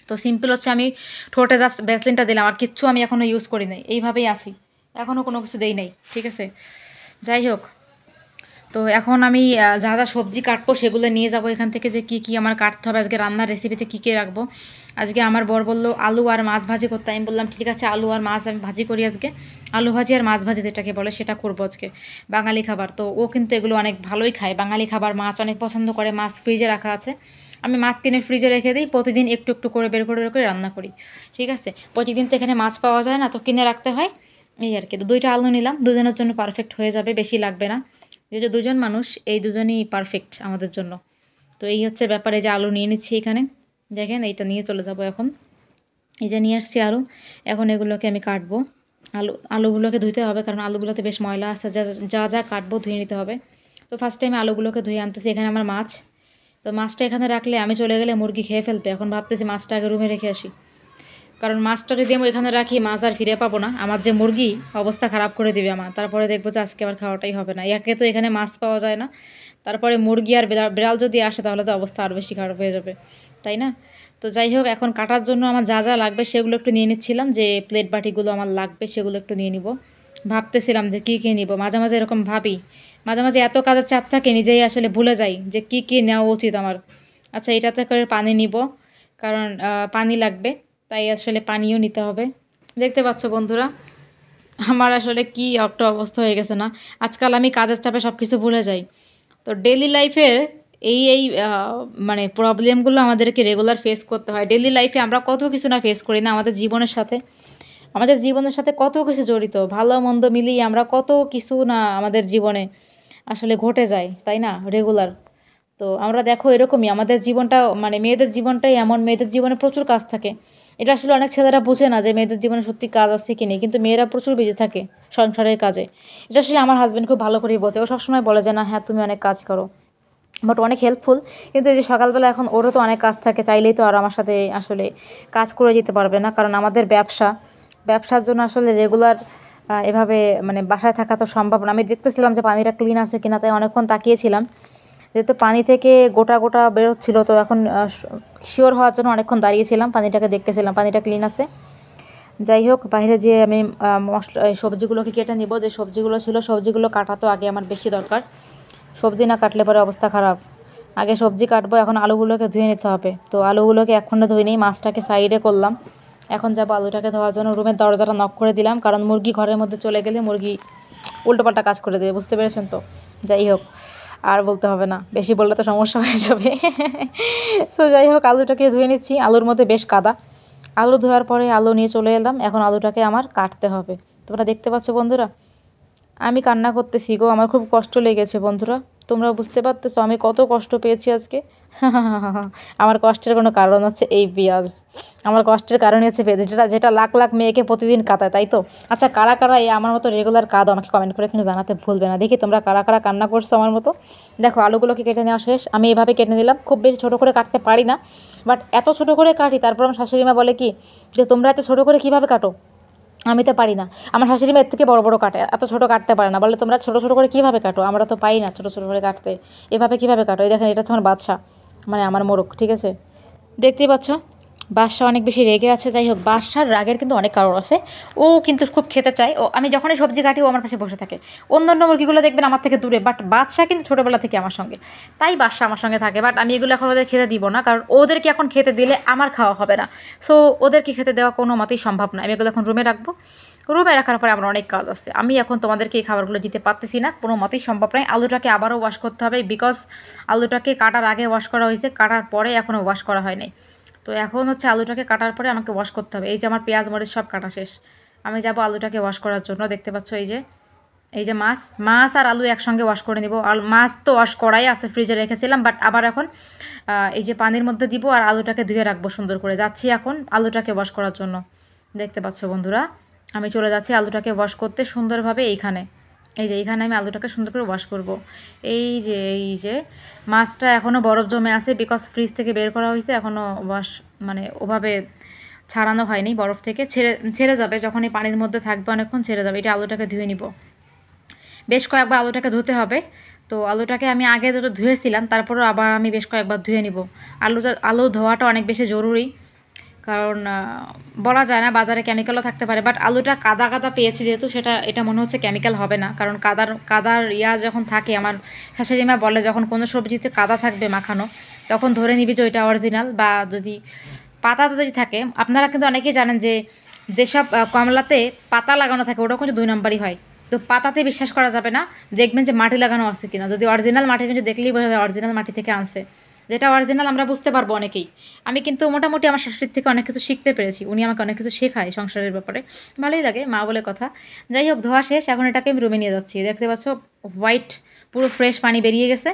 তো সিম্পল হচ্ছে আমি ঠোঁটে জাস্ট ভ্যাসলিনটা দিলাম, আর কিচ্ছু আমি এখনও ইউজ করি নাই, এইভাবেই আসি, এখনও কোনো কিছু দেই নাই, ঠিক আছে। যাই হোক, তো এখন আমি যা যা সবজি কাটবো সেগুলো নিয়ে যাব এখান থেকে, যে কি কি আমার কাটতে হবে আজকে রান্নার রেসিপিতে কী কী রাখবো। আজকে আমার বর বললো আলু আর মাছ ভাজি করতে, আমি বললাম ঠিক আছে আলু আর মাছ আমি ভাজি করি আজকে, আলু ভাজি আর মাছ ভাজি যেটাকে বলে সেটা করবো আজকে, বাঙালি খাবার। তো ও কিন্তু এগুলো অনেক ভালোই খায়, বাঙালি খাবার, মাছ অনেক পছন্দ করে, মাছ ফ্রিজে রাখা আছে, আমি মাছ কিনে ফ্রিজে রেখে দিই, প্রতিদিন একটু একটু করে বের করে করে রান্না করি, ঠিক আছে। প্রতিদিন তো এখানে মাছ পাওয়া যায় না, তো কিনে রাখতে হয়, এই আর কি। তো 2টা আলু নিলাম, দুজনের জন্য পারফেক্ট হয়ে যাবে, বেশি লাগবে না, যেহেতু 2জন মানুষ, এই 2জনই পারফেক্ট আমাদের জন্য। তো এই হচ্ছে ব্যাপারে, যে আলু নিয়ে নিচ্ছি এখানে, দেখেন এইটা নিয়ে চলে যাব এখন। এই যে নিয়ে আসছি আলু, এখন এগুলোকে আমি কাটবো। আলুগুলোকে ধুইতে হবে, কারণ আলুগুলোতে বেশ ময়লা আছে, যা যা যা কাটবো ধুয়ে নিতে হবে। তো ফার্স্ট টাইম আলুগুলোকে ধুয়ে আনতেছি। এখানে আমার মাছ, তো মাছটা এখানে রাখলে আমি চলে গেলে মুরগি খেয়ে ফেলবে, এখন ভাবতেছি মাছটা আগে রুমে রেখে আসি, কারণ মাছটা যদি আমি এখানে রাখি মাছ আর ফিরে পাবো না, আমার যে মুরগি অবস্থা খারাপ করে দিবে আমার, তারপরে দেখবো যে আজকে আবার খাওয়াটাই হবে না। একে তো এখানে মাছ পাওয়া যায় না, তারপরে মুরগি আর বিড়াল যদি আসে তাহলে তো অবস্থা আরও বেশি খারাপ হয়ে যাবে, তাই না। তো যাই হোক, এখন কাটার জন্য আমার যা যা লাগবে সেগুলো একটু নিয়ে নিচ্ছিলাম, যে প্লেট বাটিগুলো আমার লাগবে সেগুলো একটু নিয়ে নিব। ভাবতেছিলাম যে কী কী নিব, মাঝে মাঝে এরকম ভাবি, মাঝে মাঝে এত কাজের চাপ থাকে নিজেই আসলে ভুলে যাই যে কী কী নেওয়া উচিত আমার। আচ্ছা, এটাতে করে পানি নিব, কারণ পানি লাগবে, তাই আসলে পানিও নিতে হবে। দেখতে পাচ্ছ বন্ধুরা, আমার আসলে কি একটা অবস্থা হয়ে গেছে না, আজকাল আমি কাজের চাপে সব কিছু ভুলে যাই। তো ডেলি লাইফের এই মানে প্রবলেমগুলো আমাদেরকে রেগুলার ফেস করতে হয়। ডেলি লাইফে আমরা কত কিছু না ফেস করি না, আমাদের জীবনের সাথে কত কিছু জড়িত, ভালো মন্দ মিলিয়ে আমরা কত কিছু না আমাদের জীবনে আসলে ঘটে যায়, তাই না, রেগুলার। তো আমরা দেখো এরকমই আমাদের জীবনটা, মানে মেয়েদের জীবনটাই এমন, মেয়েদের জীবনে প্রচুর কাজ থাকে। এটা আসলে অনেক ছেলেরা বোঝে না যে মেয়েদের জীবনে সত্যি কাজ আছে কি নেই, কিন্তু মেয়েরা প্রচুর বিজি থাকে সংসারের কাজে। এটা আসলে আমার হাজব্যান্ড খুব ভালো করেই বোঝে, ও সবসময় বলে যে না হ্যাঁ তুমি অনেক কাজ করো, বাট অনেক হেল্পফুল। কিন্তু এই যে সকালবেলা এখন ওরও তো অনেক কাজ থাকে, চাইলেই তো আর আমার সাথে আসলে কাজ করে যেতে পারবে না, কারণ আমাদের ব্যবসার জন্য আসলে রেগুলার এভাবে মানে বাসায় থাকা তো সম্ভব না। আমি দেখতেছিলাম যে পানিটা ক্লিন আছে কিনা, তাই অনেকক্ষণ তাকিয়েছিলাম, যেহেতু পানি থেকে গোটা গোটা বেরোচ্ছিলো, তো এখন শিওর হওয়ার জন্য অনেকক্ষণ দাঁড়িয়েছিলাম, পানিটাকে দেখতেছিলাম পানিটা ক্লিন আছে। যাই হোক, বাইরে যেয়ে আমি মশলা সবজিগুলোকে কেটে নিব, যে সবজিগুলো ছিল সবজিগুলো কাটা তো আগে আমার বেশি দরকার, সবজি না কাটলে পরে অবস্থা খারাপ। আগে সবজি কাটবো, এখন আলুগুলোকে ধুয়ে নিতে হবে। তো আলুগুলোকে এখনও ধুয়ে নিই, মাছটাকে সাইডে করলাম, এখন যাবো আলুটাকে ধোয়ার জন্য। রুমের দরজাটা নক করে দিলাম, কারণ মুরগি ঘরের মধ্যে চলে গেলে মুরগি উল্টোপাল্টা কাজ করে দেবে, বুঝতে পেরেছেন তো। যাই হোক, আর বলতে হবে না, বেশি বললে তো সমস্যা হয়ে যাবে। সো যাই হোক, আলুটাকে ধুয়ে নিচ্ছি, আলুর মধ্যে বেশ কাদা। আলু ধোয়ার পরে আলু নিয়ে চলে এলাম, এখন আলুটাকে আমার কাটতে হবে। তোমরা দেখতে পাচ্ছ বন্ধুরা, আমি কান্না করতেছি গো, আমার খুব কষ্ট লেগেছে বন্ধুরা, তোমরা বুঝতে পারতেছো আমি কত কষ্ট পেয়েছি আজকে। আমার কষ্টের কোনো কারণ হচ্ছে এই পেঁয়াজ। আমার কষ্টের কারণই হচ্ছে পেঁয়াজ, যেটা যেটা লাখ লাখ মেয়েকে প্রতিদিন কাঁদায়, তাই তো? আচ্ছা, কারা কারা এই আমার মতো রেগুলার কাঁদো আমাকে কমেন্ট করে কিন্তু জানাতে ভুলবে না। দেখি তোমরা কারা কারা কান্না করছো আমার মতো। দেখো, আলুগুলোকে কেটে নেওয়া শেষ। আমি এভাবে কেটে নিলাম, খুব বেশি ছোটো করে কাটতে পারি না, বাট এত ছোটো করে কাটি। তারপর আমার শাশুড়ি মা বলে কি যে তোমরা এত ছোটো করে কীভাবে কাটো, আমি তো পারি না। আমার শাশুড়ি মা এর থেকে বড় বড় কাটে, এত ছোটো কাটতে পারে না। বলে তোমরা ছোটো ছোটো করে কীভাবে কাটো, আমরা তো পারি না ছোটো ছোটো করে কাটতে, এভাবে কীভাবে কাটো। এই দেখেন, এটা হচ্ছে আমার বাদশা, মানে আমার মোরগ, ঠিক আছে? দেখতেই পাচ্ছ বাদশা অনেক বেশি রেগে আছে। যাই হোক, বাদশার রাগের কিন্তু অনেক কারণ আছে। ও কিন্তু খুব খেতে চায়। ও আমি যখনই সবজি কাটি ও আমার পাশে বসে থাকে। অন্য অন্য মুরগিগুলো দেখবেন আমার থেকে দূরে, বাট বাদশা কিন্তু ছোটোবেলা থেকে আমার সঙ্গে, তাই বাদশা আমার সঙ্গে থাকে। বাট আমি এগুলো এখন ওদের খেতে দিব না, কারণ ওদেরকে এখন খেতে দিলে আমার খাওয়া হবে না। সো ওদেরকে খেতে দেওয়া কোনো মতেই সম্ভব না। আমি এগুলো এখন রুমে রাখবো। রুমে রাখার পরে আমার অনেক কাজ আছে। আমি এখন তোমাদেরকে এই খাবারগুলো দিতে পারতেছি না, কোনো মতেই সম্ভব নয়। আলুটাকে আবারও ওয়াশ করতে হবে, বিকজ আলুটাকে কাটার আগে ওয়াশ করা হয়েছে, কাটার পরে এখনও ওয়াশ করা হয়নি। তো এখন হচ্ছে আলুটাকে কাটার পরে আমাকে ওয়াশ করতে হবে। এই যে আমার পেঁয়াজ মরিচ সব কাটা শেষ, আমি যাব আলুটাকে ওয়াশ করার জন্য। দেখতে পাচ্ছ এই যে মাছ আর আলু একসঙ্গে ওয়াশ করে নিব। আর মাছ তো ওয়াশ করাই আছে, ফ্রিজে রেখেছিলাম, বাট আবার এখন এই যে পানির মধ্যে দিব আর আলুটাকে ধুয়ে রাখবো সুন্দর করে। যাচ্ছি এখন আলুটাকে ওয়াশ করার জন্য। দেখতে পাচ্ছ বন্ধুরা, আমি চলে যাচ্ছি আলুটাকে ওয়াশ করতে সুন্দরভাবে। এইখানে আমি আলুটাকে সুন্দর করে ওয়াশ করব। এই যে মাছটা এখনও বরফ জমে আছে, বিকজ ফ্রিজ থেকে বের করা হয়েছে, এখনও ওয়াশ মানে ওভাবে ছাড়ানো হয়নি বরফ থেকে। ছেড়ে যাবে যখন এই পানির মধ্যে থাকবে, অনেকক্ষণ ছেড়ে যাবে। এটা আলুটাকে ধুয়ে নিব, বেশ কয়েকবার আলুটাকে ধুতে হবে। তো আলুটাকে আমি আগে যত ধুয়েছিলাম, তারপরেও আবার আমি বেশ কয়েকবার ধুয়ে নিব। আলু ধোয়াটা অনেক বেশি জরুরি, কারণ বলা যায় না, বাজারে কেমিক্যালও থাকতে পারে। বাট আলুটা কাদা কাদা পেয়েছি যেহেতু, এটা মনে হচ্ছে কেমিক্যাল হবে না, কারণ কাদার যখন থাকে, আমার শাশুড়ি মা বলে যখন কোনো সবজিতে কাদা থাকবে মাখানো, তখন ধরে নিবি যে ওইটা অরিজিনাল। বা যদি পাতাতে যদি থাকে, আপনারা কিন্তু অনেকেই জানেন যে যেসব কমলাতে পাতা লাগানো থাকে ওটাও কিন্তু 2 নম্বরই হয়। তো পাতাতে বিশ্বাস করা যাবে না, দেখবেন যে মাটি লাগানো আছে কিনা। যদি অরিজিনাল মাটি কিন্তু দেখলেই বোঝা যায় অরিজিনাল মাটি থেকে আনছে, যেটা অরিজিনাল আমরা বুঝতে পারবো অনেকেই। আমি কিন্তু মোটামুটি আমার শাশুড়ির থেকে অনেক কিছু শিখতে পেরেছি, উনি আমাকে অনেক কিছু শেখায় সংসারের ব্যাপারে, ভালোই লাগে, মা বলে কথা। যাই হোক, ধোয়া শেষ, এখন এটাকে আমি রুমে নিয়ে যাচ্ছি। দেখতে পাচ্ছ হোয়াইট পুরো ফ্রেশ পানি বেরিয়ে গেছে।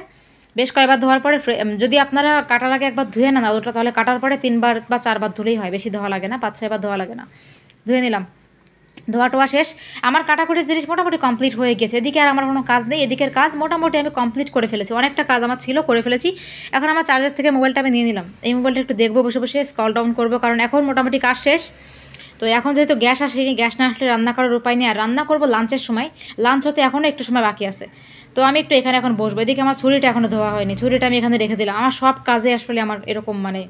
বেশ কয়েকবার ধোয়ার পরে, যদি আপনারা কাটার আগে একবার ধুয়ে নেন আলুটা, তাহলে কাটার পরে 3বার বা 4বার ধুলেই হয়, বেশি ধোয়া লাগে না, 5-6বার ধোয়া লাগে না। ধুয়ে নিলাম, ধোয়া টোয়া শেষ। আমার কাটাকুটির জিনিস মোটামুটি কমপ্লিট হয়ে গেছে। এদিকে আর আমার কোনো কাজ নেই, এদিকের কাজ মোটামুটি আমি কমপ্লিট করে ফেলেছি। অনেকটা কাজ আমার ছিল, করে ফেলেছি। এখন আমার চার্জার থেকে মোবাইলটা আমি নিয়ে নিলাম, এই মোবাইলটা একটু দেখবো বসে বসে, স্ক্রল ডাউন করবো, কারণ এখন মোটামুটি কাজ শেষ। তো এখন যেহেতু গ্যাস আসেনি, গ্যাস না আসলে রান্না করার উপায় নেই। আর রান্না করবো লাঞ্চের সময়, লাঞ্চ হতে এখনও একটু সময় বাকি আছে। তো আমি একটু এখানে এখন বসবো। এদিকে আমার ছুরিটা এখনও ধোয়া হয়নি, ছুরিটা আমি এখানে রেখে দিলাম। আমার সব কাজে আসলে আমার এরকম মানে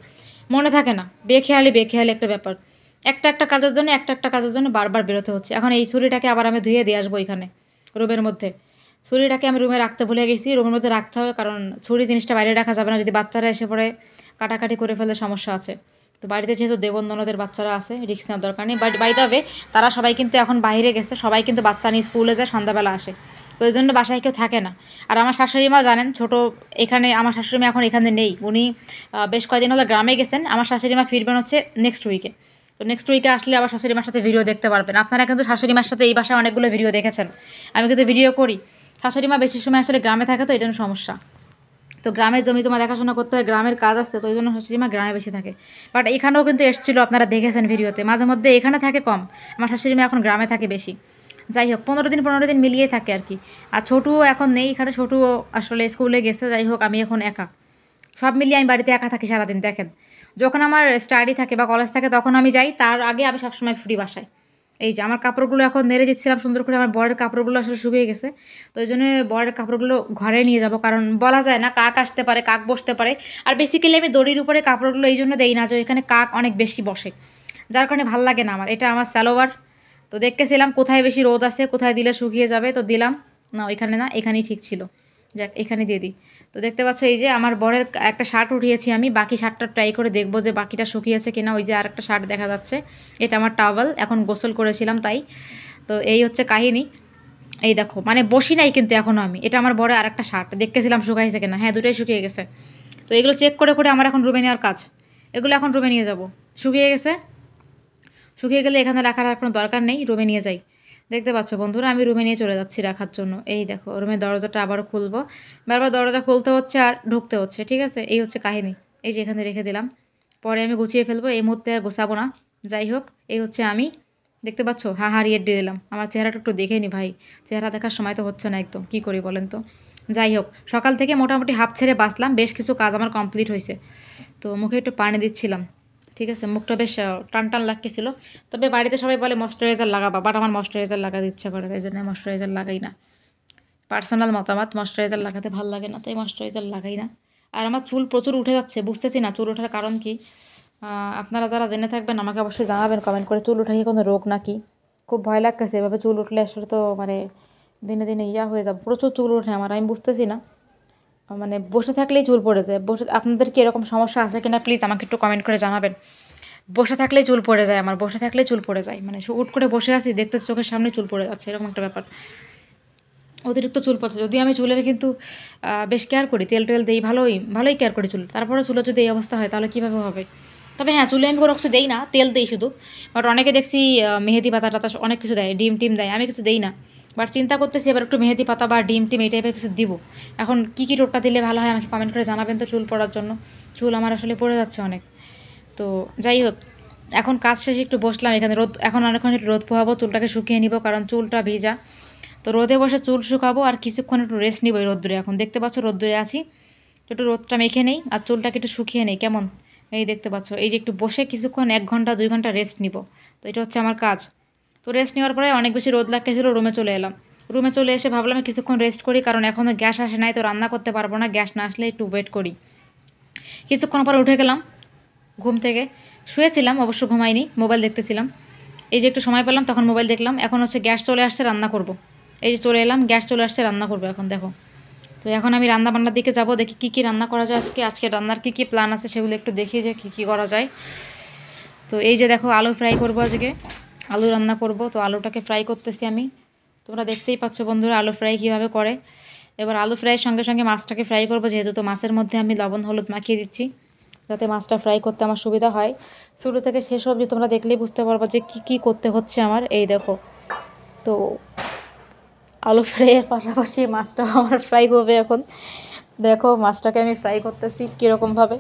মনে থাকে না, বেখেয়ালি একটা ব্যাপার। একটা কাজের জন্য বারবার বেরোতে হচ্ছে। এখন এই ছুরিটাকে আবার আমি ধুয়ে দিয়ে আসবো এখানে রুমের মধ্যে। ছুরিটাকে আমি রুমে রাখতে ভুলে গেছি, রুমের মধ্যে রাখতে হবে, কারণ ছুরি জিনিসটা বাইরে রাখা যাবে না, যদি বাচ্চারা এসে পড়ে কাটাকাটি করে ফেলে সমস্যা আছে। তো বাড়িতে যেহেতু দেবন্দনদের বাচ্চারা আছে, রিস্ক নেওয়ার দরকার নেই। বাট বাই দ্য ওয়ে, তারা সবাই কিন্তু এখন বাইরে গেছে, সবাই কিন্তু বাচ্চা নিয়ে স্কুলে যায়, সন্ধ্যাবেলা আসে, তো ওই জন্য বাসায় কেউ থাকে না। আর আমার শাশুড়ি মা জানেন, আমার শাশুড়ি মা এখন এখানে নেই, উনি বেশ কয়েকদিন হলো গ্রামে গেছেন। আমার শাশুড়ি মা ফিরবেন হচ্ছে নেক্সট উইকে। তো নেক্সট উইকে আসলে আবার শাশুড়ি মার সাথে ভিডিও দেখতে পারবেন। আপনারা কিন্তু শাশুড়ি মার সাথে এই বাসায় অনেকগুলো ভিডিও দেখেছেন, আমি কিন্তু ভিডিও করি। শাশুড়ি মা বেশি সময় আসলে গ্রামে থাকে, তো এই জন্য সমস্যা। তো গ্রামের জমি জমা দেখাশোনা করতে হয়, গ্রামের কাজ আছে, তো ওই জন্য শাশুড়ি মা গ্রামে বেশি থাকে। বাট এখানেও কিন্তু এসেছিলো, আপনারা দেখেছেন ভিডিওতে, মাঝে মধ্যে এখানে থাকে কম, আমার শাশুড়ি মা এখন গ্রামে থাকে বেশি। যাই হোক, 15 দিন মিলিয়ে থাকে আর কি। আর ছোটুও এখন নেই এখানে, ছোটুও আসলে স্কুলে গেছে। যাই হোক, আমি এখন একা, সব মিলিয়ে আমি বাড়িতে একা থাকি সারাদিন। দেখেন, যখন আমার স্টাডি থাকে বা কলেজ থাকে তখন আমি যাই, তার আগে আমি সবসময় ফ্রি বাসায়। এই যে আমার কাপড়গুলো এখন নেড়ে দিচ্ছিলাম সুন্দর করে, আমার বরের কাপড়গুলো আসলে শুকিয়ে গেছে, তো ওই জন্য বরের কাপড়গুলো ঘরে নিয়ে যাব, কারণ বলা যায় না, কাক আসতে পারে, কাক বসতে পারে। আর বেসিক্যালি আমি দড়ির উপরে কাপড়গুলো এই জন্য দেই না যে এখানে কাক অনেক বেশি বসে, যার কারণে ভাল লাগে না আমার। এটা আমার সালোয়ার, তো দেখতেছিলাম কোথায় বেশি রোদ আছে, কোথায় দিলে শুকিয়ে যাবে, তো দিলাম না, ওইখানে না, এখানেই ঠিক ছিল, যাক এখানে দিয়ে দিই। তো দেখতে পাচ্ছ এই যে আমার বরের একটা শার্ট উঠিয়েছি আমি, বাকি শার্টটা ট্রাই করে দেখবো যে বাকিটা শুকিয়েছে কিনা। ওই যে আর একটা শার্ট দেখা যাচ্ছে, এটা আমার টাওয়াল, এখন গোসল করেছিলাম তাই। তো এই হচ্ছে কাহিনী। এই দেখো, মানে বসি নাই কিন্তু এখনও আমি, এটা আমার বড় আর একটা শার্ট দেখতেছিলাম শুকাইছে কিনা, হ্যাঁ দুটোই শুকিয়ে গেছে। তো এগুলো চেক করে করে আমার এখন রুমে নেওয়ার কাজ, এগুলো এখন রুমে নিয়ে যাব। শুকিয়ে গেছে, শুকিয়ে গেলে এখানে রাখার আর কোনো দরকার নেই, রুমে নিয়ে যাই। দেখতে পাচ্ছ বন্ধুরা, আমি রুমে নিয়ে চলে যাচ্ছি রাখার জন্য। এই দেখো রুমের দরজাটা আবারও খুলবো, বারবার দরজা খুলতে হচ্ছে আর ঢুকতে হচ্ছে, ঠিক আছে? এই হচ্ছে কাহিনী। এই যে এখানে রেখে দিলাম, পরে আমি গুছিয়ে ফেলবো, এই মুহূর্তে আর গোছাবো না। যাই হোক, এই হচ্ছে আমি। দেখতে পাচ্ছ হারিয়ে দিয়ে দিলাম, আমার চেহারাটা একটু দেখে নি ভাই, চেহারা দেখার সময় তো হচ্ছে না একদম, কী করি বলেন তো। যাই হোক, সকাল থেকে মোটামুটি হাফ ছেড়ে বাঁচলাম, বেশ কিছু কাজ আমার কমপ্লিট হয়েছে। তো মুখে একটু পানি দিচ্ছিলাম, ঠিক আছে? মুখটা বেশ টান টান লাগতেছিল। তবে বাড়িতে সবাই বলে ময়শ্চারাইজার লাগাবা, বাট আমার ময়শ্চারাইজার লাগাতে ইচ্ছা করে, তাই জন্য ময়শ্চারাইজার লাগাই না। পার্সোনাল মতামত, ময়শ্চারাইজার লাগাতে ভালো লাগে না, তাই ময়শ্চারাইজার লাগাই না। আর আমার চুল প্রচুর উঠে যাচ্ছে, বুঝতেছি না চুল ওঠার কারণ কি। আপনারা যারা জেনে থাকবেন আমাকে অবশ্যই জানাবেন কমেন্ট করে, চুল ওঠা কি কোনো রোগ নাকি? খুব ভয় লাগতেছে, এভাবে চুল উঠলে আসলে তো মানে দিনে দিনে হয়ে যাবে, প্রচুর চুল ওঠে আমার, আমি বুঝতেছি না। মানে বসে থাকলেই চুল পড়ে যায়, আপনাদের কি এরকম সমস্যা আছে কিনা প্লিজ আমাকে একটু কমেন্ট করে জানাবেন। বসে থাকলেই চুল পড়ে যায় আমার, বসে থাকলেই চুল পড়ে যায়, মানে হুট করে বসে আছি দেখতে চোখের সামনে চুল পড়ে যাচ্ছে, এরকম একটা ব্যাপার। অতিরিক্ত চুল পড়ছে, যদি আমি চুলের কিন্তু বেশ কেয়ার করি, তেল টেল দিই, ভালোই কেয়ার করি চুল, তারপরে চুলের যদি এই অবস্থা হয় তাহলে কীভাবে হবে? তবে হ্যাঁ, চুলে আমি কোনো কিছু দেই না, তেল দিই শুধু। বাট অনেকে দেখছি মেহেদি পাতা টাতা অনেক কিছু দেয়, ডিম টিম দেয়, আমি কিছু দেই না। বাট চিন্তা করতেছি এবার একটু মেহেদি পাতা বা ডিম টিম এই টাইপের কিছু দিব। এখন কী টোটকা দিলে ভালো হয় আমাকে কমেন্ট করে জানাবেন তো, চুল পড়ার জন্য। চুল আমার আসলে পড়ে যাচ্ছে অনেক। তো যাই হোক, এখন কাজ শেষে একটু বসলাম এখানে, এখন অনেকক্ষণ একটু রোদ পোহাবো, চুলটাকে শুকিয়ে নিব, কারণ চুলটা ভিজা। তো রোদে বসে চুল শুকাবো আর কিছুক্ষণ একটু রেস্ট নিব এই রোদ্দুরে। এখন দেখতে পাচ্ছ রোদ্দুরে আছি, একটু রোদটা মেখে নেই আর চুলটাকে একটু শুকিয়ে নেই, কেমন? এই দেখতে পাচ্ছ, এই যে একটু বসে কিছুক্ষণ 1 ঘন্টা 2 ঘন্টা রেস্ট নিব। তো এটা হচ্ছে আমার কাজ। তো রেস্ট নেওয়ার পরে অনেক বেশি রোদ লাগতেছিল, রুমে চলে এলাম। রুমে চলে এসে ভাবলাম কিছুক্ষণ রেস্ট করি, কারণ এখনও গ্যাস আসে নাই, তো রান্না করতে পারবো না, গ্যাস না আসলে একটু ওয়েট করি। কিছুক্ষণ পর উঠে গেলাম ঘুম থেকে, শুয়েছিলাম অবশ্য, ঘুমাইনি, মোবাইল দেখতেছিলাম। এই যে একটু সময় পেলাম তখন মোবাইল দেখলাম। এখন হচ্ছে গ্যাস চলে আসছে, রান্না করব। এই যে চলে এলাম, গ্যাস চলে আসছে, রান্না করবো এখন দেখো। তো এখন আমি রান্না বান্নার দিকে যাব, দেখি কী কী রান্না করা যায় আজকে রান্নার কী কী প্ল্যান আছে সেগুলো একটু দেখি যে কী কী করা যায়। তো এই যে দেখো আলু ফ্রাই করব, আজকে আলু রান্না করব। তো আলুটাকে ফ্রাই করতেছি আমি, তোমরা দেখতেই পাচ্ছ বন্ধুরা আলু ফ্রাই কীভাবে করে। এবার আলু ফ্রাইয়ের সঙ্গে সঙ্গে মাছটাকে ফ্রাই করব, যেহেতু তো মাছের মধ্যে আমি লবণ হলুদ মাখিয়ে দিচ্ছি, যাতে মাছটা ফ্রাই করতে আমার সুবিধা হয়। শুরু থেকে শেষ অবধি তোমরা দেখলেই বুঝতে পারবো যে কী কী করতে হচ্ছে আমার। এই দেখো, তো আলু ফ্রাইয়ের পাশাপাশি মাছটাও আমার ফ্রাই হবে এখন। দেখো মাছটাকে আমি ফ্রাই করতেছি কীরকমভাবে,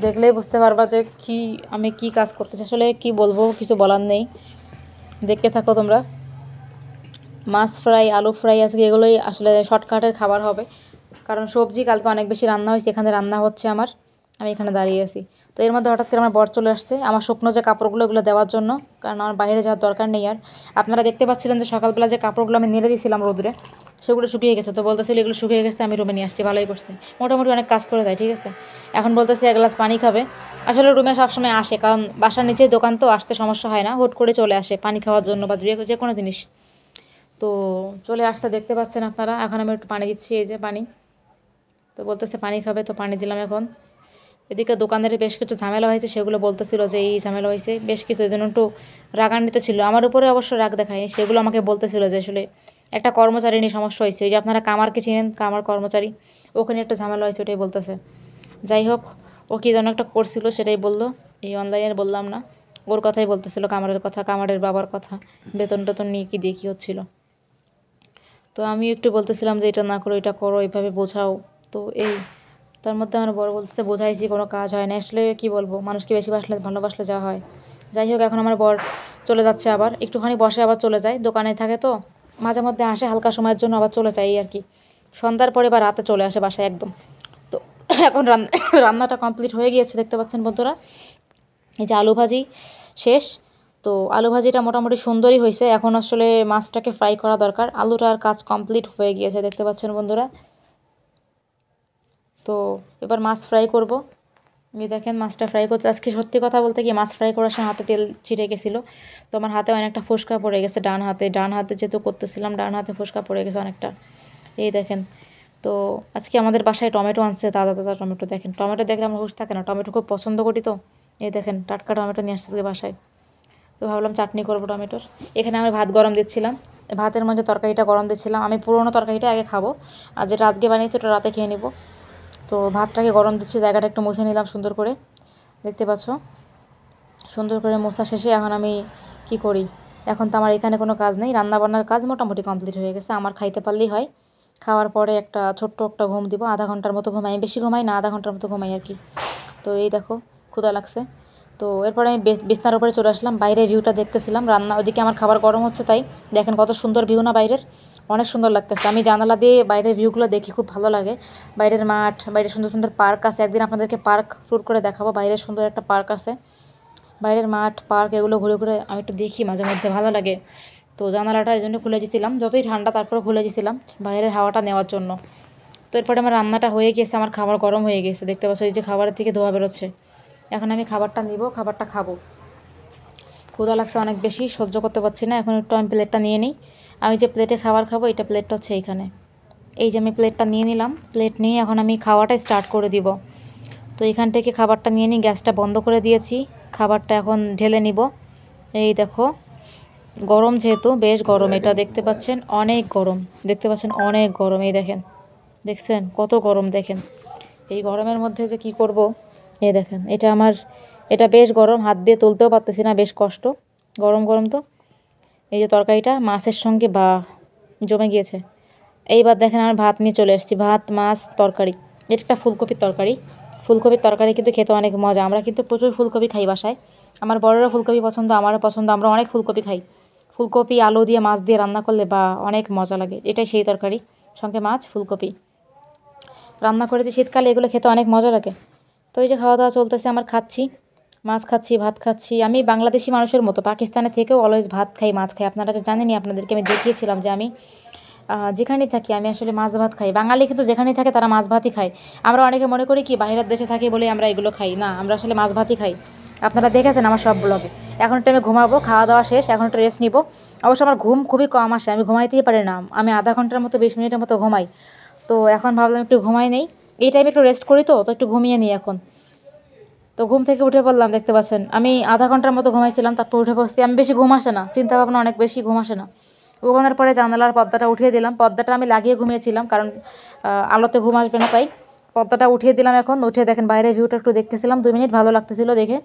দেখলেই বুঝতে পারবা যে আমি কি কাজ করতেছি। আসলে কি বলবো, কিছু বলার নেই, দেখতে থাকো তোমরা। মাছ ফ্রাই, আলু ফ্রাই, আজকে এগুলোই আসলে শর্টকাটের খাবার হবে, কারণ সবজি কালকে অনেক বেশি রান্না হয়েছে, এখানে রান্না হচ্ছে আমার, আমি এখানে দাঁড়িয়ে আছি। তো এর মধ্যে হঠাৎ করে আমার বর চলে আসছে আমার শুকনো যে কাপড়গুলো এগুলো দেওয়ার জন্য, কারণ আমার বাইরে যাওয়ার দরকার নেই আর। আপনারা দেখতে পাচ্ছিলেন যে সকালবেলা যে কাপড়গুলো আমি নেড়ে দিয়েছিলাম রোদরে, সেগুলো শুকিয়ে গেছে। তো বলতেছিল এগুলো শুকিয়ে গেছে, আমি রুমে নিয়ে আসছি, ভালোই করছি, মোটামুটি অনেক কাজ করে দেয়, ঠিক আছে। এখন বলতেছে 1 গ্লাস পানি খাবে। আসলে রুমে সবসময় আসে, কারণ বাসার নিচেই দোকান, তো আসতে সমস্যা হয় না, হুট করে চলে আসে পানি খাওয়ার জন্য বা যে কোনো জিনিস। তো চলে আসছে, দেখতে পাচ্ছেন আপনারা। এখন আমি একটু পানি দিচ্ছি, এই যে পানি। তো বলতেছে পানি খাবে, তো পানি দিলাম এখন। এদিকে দোকানের বেশ কিছু ঝামেলা হয়েছে, সেগুলো বলতেছিল যে এই ঝামেলা হয়েছে বেশ কিছু, এই জন্য একটু রাগান্বিত ছিল। আমার উপরে অবশ্য রাগ দেখায়নি, সেগুলো আমাকে বলতেছিল যে আসলে একটা কর্মচারী নিয়ে সমস্যা হয়েছে, ওই যে আপনারা কামারকে চিনেন, কামার কর্মচারী, ওখানে একটা ঝামেলা হয়েছে, ওটাই বলতেছে। যাই হোক, ও কী যেন একটা করছিল সেটাই বললো, এই অনলাইনে বললাম না, ওর কথাই বলতেছিল, কামারের কথা, কামারের বাবার কথা, বেতন টেতন নিয়ে কী দিয়ে কী হচ্ছিলো। তো আমি একটু বলতেছিলাম যে এটা না করো, এটা করো, এইভাবে বোঝাও। তো এই তার মধ্যে আমার বড় বলছে বোঝাইছি, কোনো কাজ হয় না। আসলে কি বলবো, মানুষকে বেশি ভালোবাসলে যা হয়। যাই হোক, এখন আমার বর চলে যাচ্ছে, আবার একটুখানি বসে আবার চলে যায়, দোকানে থাকে তো মাঝে মধ্যে আসে হালকা সময়ের জন্য, আবার চলে যায় এই আর কি। সন্ধ্যার পরে বা রাতে চলে আসে বাসায় একদম। তো এখন রান্নাটা কমপ্লিট হয়ে গিয়েছে, দেখতে পাচ্ছেন বন্ধুরা। এই যে আলু ভাজি শেষ। তো আলু ভাজিটা মোটামুটি সুন্দরই হয়েছে, এখন আসলে মাছটাকে ফ্রাই করা দরকার। আলুটার কাজ কমপ্লিট হয়ে গিয়েছে, দেখতে পাচ্ছেন বন্ধুরা। তো এবার মাছ ফ্রাই করব। এই দেখেন মাছটা ফ্রাই করতে, আজকে সত্যি কথা বলতে কি মাছ ফ্রাই করার সময় হাতে তেল ছিটে গেছিলো, তো আমার হাতে অনেকটা ফোসকা পড়ে গেছে, ডান হাতে যেহেতু করতেছিলাম, ডান হাতে ফোসকা পড়ে গেছে অনেকটা। এই দেখেন, তো আজকে আমাদের বাসায় টমেটো আনছে, তাজা তাজা টমেটো। দেখেন টমেটো দেখলে আমার হুঁশ থাকে না, টমেটো খুব পছন্দ করি তো। এই দেখেন টাটকা টমেটো নিয়ে আসছে আজকে বাসায়। তো ভাবলাম চাটনি করবো টমেটোর। এখানে আমি ভাত গরম দিচ্ছিলাম, ভাতের মধ্যে তরকারিটা গরম দিচ্ছিলাম। আমি পুরোনো তরকারিটা আগে খাবো, আর যেটা আজকে বানিয়েছি ওটা রাতে খেয়ে নেবো। তো ভাতটাকে গরম দিচ্ছি, জায়গাটা একটু মুছে নিলাম সুন্দর করে, দেখতে পাচ্ছ। সুন্দর করে মোছা শেষে এখন আমি কি করি, এখন তো আমার এখানে কোনো কাজ নেই, রান্নাবান্নার কাজ মোটামুটি কমপ্লিট হয়ে গেছে, আমার খাইতে পারলেই হয়। খাওয়ার পরে একটা ছোট্ট একটা ঘুম দিব, আধা ঘন্টার মতো ঘুমাই, আমি বেশি ঘুমাই না, আধা ঘন্টার মতো ঘুমাই আর কি। তো এই দেখো ক্ষুধা লাগছে। তো এরপরে আমি বিছনার উপরে চলে আসলাম, বাইরে ভিউটা দেখতেছিলাম, রান্না ওদিকে আমার খাবার গরম হচ্ছে, তাই দেখেন কত সুন্দর ভিউ না বাইরের, অনেক সুন্দর লাগতেছে। আমি জানালা দিয়ে বাইরের ভিউগুলো দেখি, খুব ভালো লাগে। বাইরের মাঠ, বাইরে সুন্দর সুন্দর পার্ক আছে, একদিন আপনাদেরকে পার্ক ট্যুর করে দেখাবো, বাইরে সুন্দর একটা পার্ক আছে, বাইরের মাঠ পার্ক এগুলো ঘুরে ঘুরে আমি একটু দেখি, মাঝে মধ্যে ভালো লাগে। তো জানালাটা এই জন্য খুলে দিয়েছিলাম, যতই ঠান্ডা তারপরে খুলে দিয়েছিলাম বাইরের হাওয়াটা নেওয়ার জন্য। তো এরপরে আমার রান্নাটা হয়ে গেছে, আমার খাবার গরম হয়ে গেছে, দেখতে পাচ্ছ এই যে খাবারের থেকে ধোয়া বেরোচ্ছে। এখন আমি খাবারটা নিব, খাবারটা খাবো। ক্ষুধা লাগছে অনেক বেশি, সহ্য করতে পারছি না, এখন একটু আমি প্লেটটা নিয়ে নিই। আমি যে প্লেটে খাবার খাবো, এটা প্লেটটা হচ্ছে এইখানে, এই যে আমি প্লেটটা নিয়ে নিলাম। প্লেট নিয়ে এখন আমি খাওয়াটা স্টার্ট করে দিব। তো এখান থেকে খাবারটা নিয়ে নিই, গ্যাসটা বন্ধ করে দিয়েছি, খাবারটা এখন ঢেলে নিব। এই দেখো গরম, যেহেতু বেশ গরম, এটা দেখতে পাচ্ছেন অনেক গরম, দেখতে পাচ্ছেন অনেক গরম, এই দেখেন, দেখছেন কত গরম দেখেন। এই গরমের মধ্যে যে কি করব, এই দেখেন এটা বেশ গরম, হাত দিয়ে তুলতেও পারতেছি না, বেশ কষ্ট, গরম গরম। তো এই যে তরকারিটা মাছের সঙ্গে বা জমে গিয়েছে। এইবার দেখেন আমার ভাত নিয়ে চলে এসেছি, ভাত মাছ তরকারি, এটা একটা ফুলকপির তরকারি। ফুলকপির তরকারি কিন্তু খেতে অনেক মজা, আমরা কিন্তু প্রচুর ফুলকপি খাই বাসায়, আমার বড়রা ফুলকপি পছন্দ, আমারও পছন্দ, আমরা অনেক ফুলকপি খাই। ফুলকপি আলু দিয়ে মাছ দিয়ে রান্না করলে বা অনেক মজা লাগে, এটাই সেই তরকারি, সঙ্গে মাছ ফুলকপি রান্না করেছি শীতকালে, এগুলো খেতে অনেক মজা লাগে। তো এই যে খাওয়া দাওয়া চলতেছে আমার, খাচ্ছি মাছ খাচ্ছি ভাত খাচ্ছি। আমি বাংলাদেশি মানুষের মতো পাকিস্তানে থেকেও অলওয়েজ ভাত খাই মাছ খাই, আপনারা তো জানেনই, আপনাদেরকে আমি দেখিয়েছিলাম যে আমি যেখানেই থাকি আমি আসলে মাছ ভাত খাই। বাঙালি কিন্তু যেখানেই থাকে তারা মাছ ভাতই খায়। আমরা অনেকে মনে করি কি বাইরের দেশে থাকি বলে আমরা এগুলো খাই, না, আমরা আসলে মাছ ভাতই খাই। আপনারা দেখেছেন আমার সব ব্লগে। এখন একটু আমি ঘুমাবো, খাওয়া দাওয়া শেষ, এখন একটু রেস্ট নিব। অবশ্য আমার ঘুম খুবই কম আসে, আমি ঘুমাইতেই পারি না, আমি আধা ঘন্টার মতো 20 মিনিটের মতো ঘুমাই। তো এখন ভাবলাম একটু ঘুমাই নেই, এই টাইমে একটু রেস্ট করি, তো একটু ঘুমিয়ে নিই এখন। তো ঘুম থেকে উঠে পড়লাম, দেখতে পাচ্ছেন আমি আধা ঘন্টার মতো ঘুমাইছিলাম, তারপর উঠে পড়ছি। আমি বেশি ঘুম আসে না, চিন্তা ভাবনা অনেক বেশি ঘুম আসে না। ঘুমানোর পরে জানালার পর্দাটা উঠিয়ে দিলাম, পর্দাটা আমি লাগিয়ে ঘুমিয়েছিলাম কারণ আলোতে ঘুম আসবে না, তাই পর্দাটা উঠিয়ে দিলাম। এখন উঠে দেখেন বাইরের ভিউটা একটু দেখতেছিলাম, 2 মিনিট ভালো লাগতেছিল দেখে।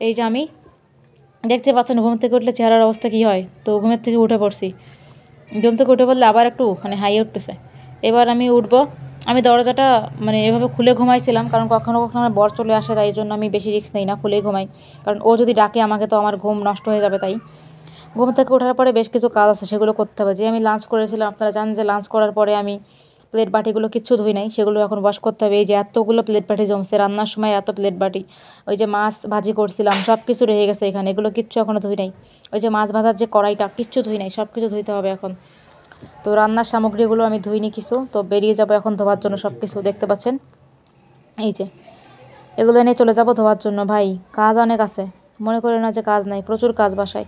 এই যে আমি দেখতে পাচ্ছেন ঘুম থেকে উঠলে চেহারার অবস্থা কী হয়। তো ঘুমের থেকে উঠে পড়ছি, ঘুম থেকে উঠে পড়লে আবার একটু হাইয়ে উঠতেছে। এবার আমি উঠবো, আমি দরজাটা এভাবে খুলে ঘুমাইছিলাম কারণ কখনো কখনো আমার বর চলে আসে, তাই জন্য আমি বেশি রিস্ক নেই না, খুলেই ঘুমাই, কারণ ও যদি ডাকে আমাকে তো আমার ঘুম নষ্ট হয়ে যাবে। তাই ঘুম থেকে ওঠার পরে বেশ কিছু কাজ আছে, সেগুলো করতে হবে। যে আমি লাঞ্চ করেছিলাম, আপনারা জানেন যে লাঞ্চ করার পরে আমি প্লেট বাটিগুলো কিচ্ছু ধুই নাই, সেগুলো এখন ওয়াশ করতে হবে। এই যে এতগুলো প্লেট বাটি জমছে, রান্নার সময় এত প্লেট বাটি, ওই যে মাছ ভাজি করছিলাম সব কিছু রয়ে গেছে এখানে, এগুলো কিচ্ছু এখনও ধুই নাই। ওই যে মাছ ভাজার যে কড়াইটা কিচ্ছু ধুই নাই, সব কিছু ধুইতে হবে এখন। তো রান্নার সামগ্রীগুলো আমি ধুইনি কিছু, তো বেরিয়ে যাব এখন ধোয়ার জন্য সব কিছু, দেখতে পাচ্ছেন এই যে এগুলো এনে চলে যাব ধোয়ার জন্য। ভাই কাজ অনেক আছে, মনে করে না যে কাজ নাই, প্রচুর কাজ বাসায়।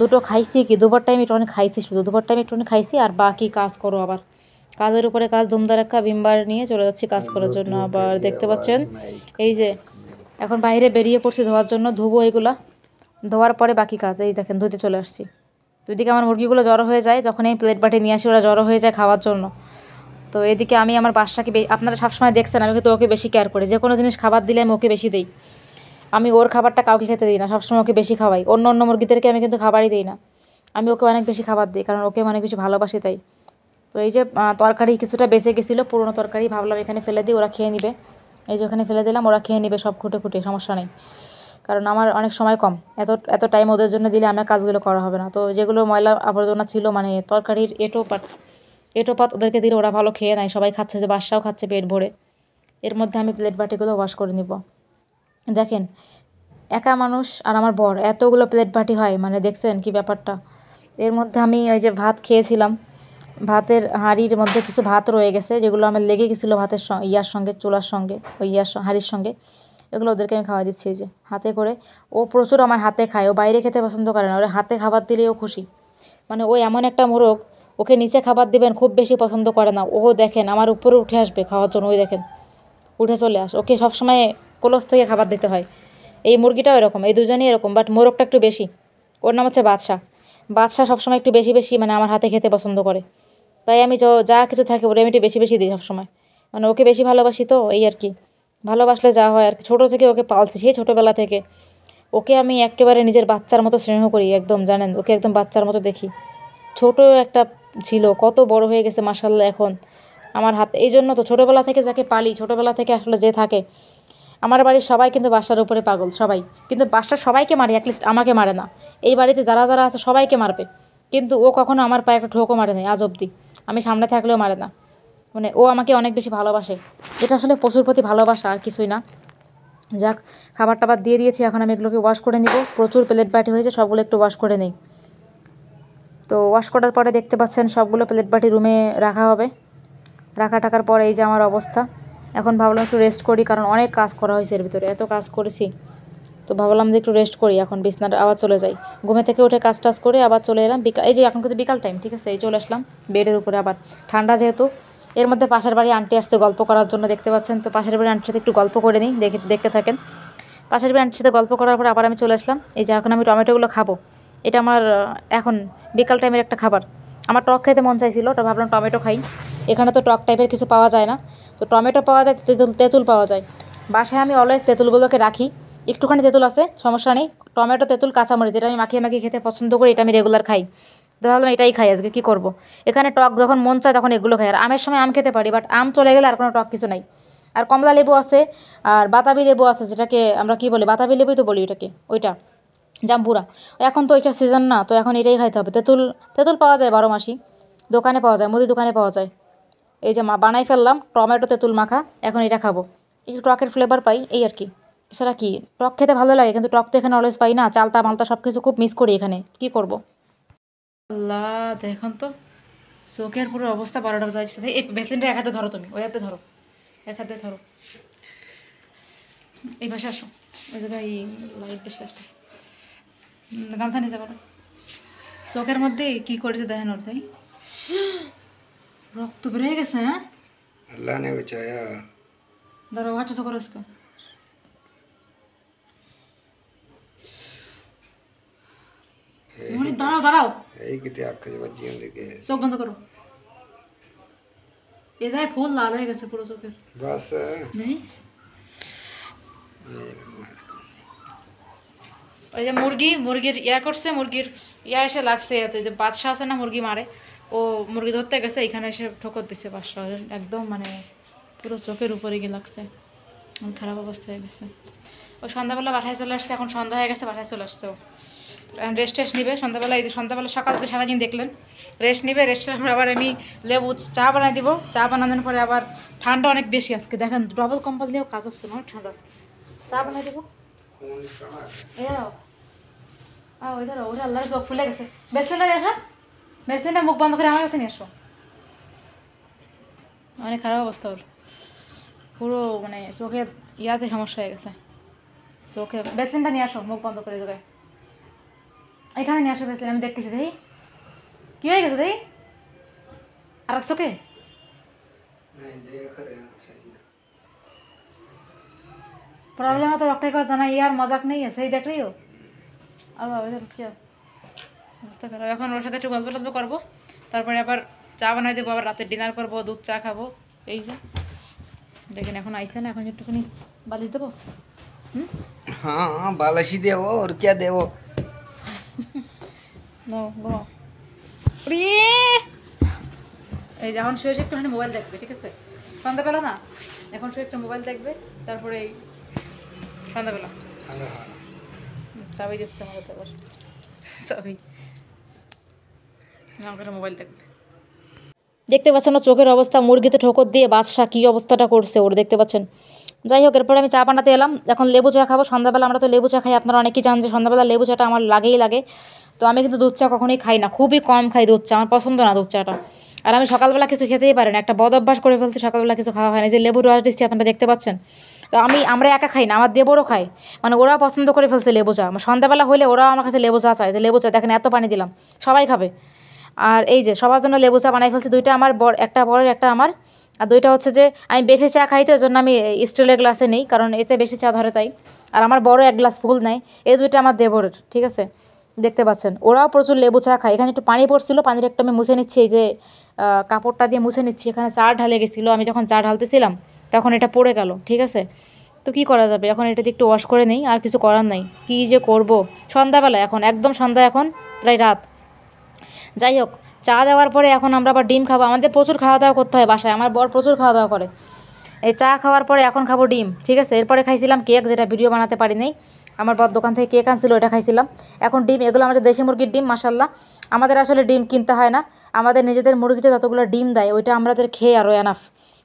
দুটো খাইছি কি, দুবার টাইম একটুখানি খাইছি, শুধু দুবার টাইম একটুখানি খাইছি, আর বাকি কাজ করো আবার, কাজের উপরে কাজ, ধুমধারাক্কা ভিমবার নিয়ে চলে যাচ্ছি কাজ করার জন্য। আবার দেখতে পাচ্ছেন এই যে এখন বাইরে বেরিয়ে পড়ছি ধোয়ার জন্য, ধুবো এগুলা, ধোয়ার পরে বাকি কাজ। এই দেখেন ধুতে চলে আসছি। দুদিকে আমার মুরগিগুলো জড়ো হয়ে যায়, যখন এই প্লেট বাটি নিয়ে আসি ওরা জড়ো হয়ে যায় খাওয়ার জন্য। তো এদিকে আমি আমার বাসাকে, আপনারা সবসময় দেখছেন আমি কিন্তু ওকে বেশি কেয়ার করি, যে কোনো জিনিস খাবার দিলে আমি ওকে বেশি দিই। আমি ওর খাবারটা কাউকে খেতে দিই না, সবসময় ওকে বেশি খাওয়াই, অন্য অন্য মুরগিদেরকে আমি কিন্তু খাবারই দিই না, আমি ওকে অনেক বেশি খাবার দিই কারণ ওকে অনেক বেশি ভালোবাসি তাই। তো এই যে তরকারি কিছুটা বেঁচে গেছিলো, পুরোনো তরকারি, ভাবলাম এখানে ফেলে দিই, ওরা খেয়ে নিবে। এই যে ওখানে ফেলে দিলাম, ওরা খেয়ে নিবে সব খুঁটে খুঁটে, সমস্যা নেই, কারণ আমার অনেক সময় কম, এত এত টাইম ওদের জন্য দিলে আমার কাজগুলো করা হবে না। তো যেগুলো ময়লা আবর্জনা ছিল, তরকারির এঁটো পাত ওদেরকে দিলে ওরা ভালো খেয়ে নেয়, সবাই খাচ্ছে, যে বাসাও খাচ্ছে পেট ভরে। এর মধ্যে আমি প্লেট বাটিগুলো ওয়াশ করে নিব। দেখেন একা মানুষ আর আমার বর, এতগুলো প্লেট বাটি হয়, দেখছেন কি ব্যাপারটা। এর মধ্যে আমি ওই যে ভাত খেয়েছিলাম, ভাতের হাঁড়ির মধ্যে কিছু ভাত রয়ে গেছে, যেগুলো আমার লেগে গেছিলো ভাতের ইয়ার সঙ্গে, চুলার সঙ্গে, ওই হাঁড়ির সঙ্গে, এগুলো ওদেরকে আমি খাওয়া দিচ্ছি। এই যে হাতে করে, ও প্রচুর আমার হাতে খায়, ও বাইরে খেতে পছন্দ করে না, ওর হাতে খাবার দিলেও খুশি। ও এমন একটা মোরগ, ওকে নিচে খাবার দিবেন খুব বেশি পছন্দ করে না, ও দেখেন আমার উপরে উঠে আসবে খাওয়ার জন্য, ওই দেখেন উঠে চলে ওকে সবসময় কলস থেকে খাবার দিতে হয়। এই মুরগিটাও এরকম, এই দুজনেই এরকম, বাট মোরগটা একটু বেশি, ওর নাম হচ্ছে বাদশা। বাদশা সবসময় একটু বেশি বেশি আমার হাতে খেতে পছন্দ করে, তাই আমি যা কিছু থাকে ওরে আমি একটু বেশি বেশি দিই সবসময়, ওকে বেশি ভালোবাসি, তো এই আর কি, ভালোবাসলে যা হয় আর কি। ছোটো থেকে ওকে পালছি, সেই ছোটোবেলা থেকে ওকে আমি একেবারে নিজের বাচ্চার মতো স্নেহ করি, একদম জানেন, ওকে একদম বাচ্চার মতো দেখি। ছোট একটা ছিল, কত বড় হয়ে গেছে মাশাআল্লাহ এখন আমার হাতে। এই জন্য তো ছোটোবেলা থেকে যাকে পালি, ছোটোবেলা থেকে আসলে যে থাকে, আমার বাড়ির সবাই কিন্তু বাসার উপরে পাগল, সবাই। কিন্তু বাসার সবাইকে মারে, অ্যাটলিস্ট আমাকে মারে না। এই বাড়িতে যারা যারা আছে সবাইকে মারবে, কিন্তু ও কখনো আমার পায়ে একটা ঠোকও মারে নাই আজ অবধি, আমি সামনে থাকলেও মারে না। মানে ও আমাকে অনেক বেশি ভালোবাসে, এটা আসলে পশুর প্রতি ভালোবাসা আর কিছুই না। যাক, খাবার টাবার দিয়ে দিয়েছি, এখন আমি এগুলোকে ওয়াশ করে নিব। প্রচুর প্লেট বাটি হয়েছে, সবগুলো একটু ওয়াশ করে নিই। তো ওয়াশ করার পরে দেখতে পাচ্ছেন সবগুলো প্লেট বাটি রুমে রাখা হবে। রাখা টাকার পরে এই যে আমার অবস্থা। এখন ভাবলাম একটু রেস্ট করি, কারণ অনেক কাজ করা হয়েছে এর ভিতরে, এত কাজ করেছি। তো ভাবলাম যে একটু রেস্ট করি, এখন বিছনাটা আবার চলে যাই। ঘুমে থেকে উঠে কাজ টাজ করে আবার চলে এলাম বিকাল, এই যে এখন কিন্তু বিকাল টাইম, ঠিক আছে, এই চলে আসলাম বেডের উপরে। আবার ঠান্ডা যেহেতু, এর মধ্যে পাশের বাড়ি আন্টি আসছে গল্প করার জন্য, দেখতে পাচ্ছেন। তো পাশের বাড়ি আন্টির সাথে একটু গল্প করে নিই, দেখতে থাকেন। পাশের বাড়ি আন্টির সাথে গল্প করার পর আবার আমি চলে আসলাম। এই যে এখন আমি টমেটোগুলো খাবো, এটা আমার এখন বিকাল টাইমের একটা খাবার। আমার টক খেতে মন চাইছিল, তো ভাবলাম টমেটো খাই। এখানে তো টক টাইপের কিছু পাওয়া যায় না, তো টমেটো পাওয়া যায়, তেঁতুল পাওয়া যায়। বাসায় আমি অলওয়েজ তেঁতুলগুলোকে রাখি, একটুখানি তেঁতুল আছে সমস্যা নেই। টমেটো, তেঁতুল, কাঁচামরিচ, যেটা আমি মাখিয়ে মাখিয়ে খেতে পছন্দ করি, এটা আমি রেগুলার খাই। তো ভাবলাম এটাই খাই আজকে, কী করবো। এখানে টক যখন মন চায় তখন এগুলো খাই। আর আমের সময় আম খেতে পারি, বাট আম চলে গেলে আর কোনো টক কিছু নাই। আর কমলা লেবু আছে, আর বাতাবি লেবু আছে, যেটাকে আমরা কী বলি, বাতাবি লেবুই তো বলি ওইটাকে, ওইটা জাম্বুরা। এখন তো ওইটার সিজন না, তো এখন এটাই খাইতে হবে। তেঁতুল পাওয়া যায় 12 মাসই, দোকানে পাওয়া যায়, মুদি দোকানে পাওয়া যায়। এই যে বানাই ফেললাম টমেটো তেঁতুল মাখা, এখন এটা খাবো। একটু টকের ফ্লেভার পাই, এই আর কি। এছাড়া কি, টক খেতে ভালো লাগে, কিন্তু টক তো এখানে অলওয়েজ পাই না। চালতা মালতা সব কিছু খুব মিস করি এখানে, কি করব। আল্লাহ, দেখুন তো চোখের পুরো অবস্থা 12টা বাজছে। এই ভ্যাসলিনটা এক হাতে ধরো, তুমি ওই হাতে ধরো, এক হাতে ধরো। এই পাশে আসো, ওই জায়গায় লাইট বেশি আসতেছে, গামছা নিচে করো। চোখের মধ্যে কি করেছে দেখেন ওর, তাই রক্ত বের হয়ে গেছে। হ্যাঁ, अल्लाह ने बचाया। दाঁড়াও, হাঁটো তো করো इसको। দাঁড়াও দাঁড়াও, এই কিতে আঁখে বাজি দেখে চোখ বন্ধ করো। এদায় ফুল লাল হয়ে গেছে পুরো চোখের। বাস নেই, ওই যে মুরগির ইয়া করছে, মুরগির ইয়া এসে লাগছে, এতে যে বাদশা আছে না মুরগি মারে, ও মুরগি ধরতে গেছে, এখানে এসে ঠোকর দিচ্ছে বাদশা, একদম মানে পুরো চোখের উপরে গিয়ে লাগছে, খারাপ অবস্থা হয়ে গেছে। ও সন্ধ্যাবেলা বাসায় চলে আসছে, এখন সন্ধ্যা হয়ে গেছে, বাসায় চলে আসছে ও। রেস্ট নিবে সন্ধ্যাবেলা। এই যে সন্ধ্যাবেলা, সকাল থেকে সারাদিন দেখলেন রেস্ট নিবে। রেস্টের পরে আবার আমি লেবু চা বানাই দিব। চা বানানোর পরে আবার ঠান্ডা অনেক বেশি আজকে, দেখেন ডবল কম্বল দিয়েও কাজ হচ্ছে না, ঠান্ডা আছে। চা বানাই দেবো, ওইধার ওরে আল্লাহর চোখ ফুলে গেছে। বেসলিনটা নিয়ে আসো, বেসলিনটা মুখ বন্ধ করে আমার কাছে নিয়ে আসো। অনেক খারাপ অবস্থা ওর, পুরো মানে চোখে ইয়াতে সমস্যা হয়ে গেছে চোখে। বেসলিনটা নিয়ে আসো, মুখ বন্ধ করে দেবে। এখানে নিয়ে আসো বেসলিন, আমি দেখতেছি। দেখি কী হয়ে গেছে, দেখি আর এক চোখে। প্রবলেম তো একটাই কথা না, ইয়ার মজাক নেই আছে, এই দেখলেইও আবার ওইটা কি অবস্থা খারাপ। এখন ওর সাথে একটু গল্প টল্প করবো, তারপরে আবার চা বানাই দেবো, আবার রাতের ডিনার করবো, দুধ চা খাবো। এই যে দেখেন এখন আইসে না, এখন একটুখানি বালিশ দেবো। हाँ बालाशी देवो और क्या देवो। নো গো, এই যে এখন শুয়ে একটুখানি মোবাইল দেখবে, ঠিক আছে, সন্ধ্যাবেলা না, এখন শুয়ে একটু মোবাইল দেখবে, তারপরে এই সন্ধ্যাবেলা চাবি দিচ্ছে আমার হাতে, আবার চাবি আমাকে মোবাইল দেখবে। দেখতে পাচ্ছেন না চোখের অবস্থা, মুরগিতে ঠোকর দিয়ে বাদশা কী অবস্থাটা করছে ওর, দেখতে পাচ্ছেন। যাই হোক, এরপরে আমি চা বানাতে এলাম, এখন লেবু চা খাবো সন্ধ্যাবেলা। আমরা তো লেবু চা খাই, আপনারা অনেকেই জানেন যে সন্ধ্যাবেলা লেবু চাটা আমার লাগেই লাগে। তো আমি কিন্তু দুধ চা কখনোই খাই না, খুবই কম খাই দুধ চা, আমার পছন্দ না দুধ চাটা। আর আমি সকালবেলা কিছু খেতেই পারি না, একটা বদ অভ্যাস করে ফেলছি, সকালবেলা কিছু খাওয়া হয় না। যে লেবুর রস দিচ্ছি আপনারা দেখতে পাচ্ছেন। তো আমরা একা খাই না, আমার দেবরও খায়, মানে ওরাও পছন্দ করে ফেলছে লেবু চা। সন্ধ্যাবেলা হলে ওরাও আমার কাছে লেবু চা চায়, যে লেবু চা দেখেন এত পানি দিলাম, সবাই খাবে। আর এই যে সবার জন্য লেবু চা বানাই ফেলছি, দুইটা আমার একটা বড় একটা আমার। আর দুইটা হচ্ছে যে আমি বেশি চা খাই, তো ওই জন্য আমি স্টিলের গ্লাসে নেই, কারণ এতে বেশি চা ধরে তাই। আর আমার বড় এক গ্লাস ফুল নেয়, এই দুইটা আমার দেবরের, ঠিক আছে, দেখতে পাচ্ছেন। ওরাও প্রচুর লেবু চা খায়। এখানে একটু পানি পড়ছিল, পানির একটু আমি মুছে নিচ্ছি, এই যে কাপড়টা দিয়ে মুছে নিচ্ছি। এখানে চা ঢালে গেছিলো, আমি যখন চা ঢালতেছিলাম তখন এটা পড়ে গেল, ঠিক আছে। তো কী করা যাবে, এখন এটাতে একটু ওয়াশ করে নেই, আর কিছু করার নাই। কী যে করব, সন্ধ্যাবেলা এখন, একদম সন্ধ্যা, এখন প্রায় রাত। যাই হোক, চা দেওয়ার পরে এখন আমরা আবার ডিম খাবো। আমাদের প্রচুর খাওয়া দাওয়া করতে হয় বাসায়, আমার বর প্রচুর খাওয়া দাওয়া করে। এই চা খাওয়ার পরে এখন খাবো ডিম, ঠিক আছে। এরপরে খাইছিলাম কেক, যেটা ভিডিও বানাতে পারি নাই। আমার বর দোকান থেকে কেক আনছিল, ওটা খাইছিলাম। এখন ডিম, এগুলো আমাদের দেশি মুরগির ডিম, মাশাল্লাহ। আমাদের আসলে ডিম কিনতে হয় না, আমাদের নিজেদের মুরগিতে যতগুলো ডিম দেয় ওইটা আমাদের খেয়ে আরও এনাফ।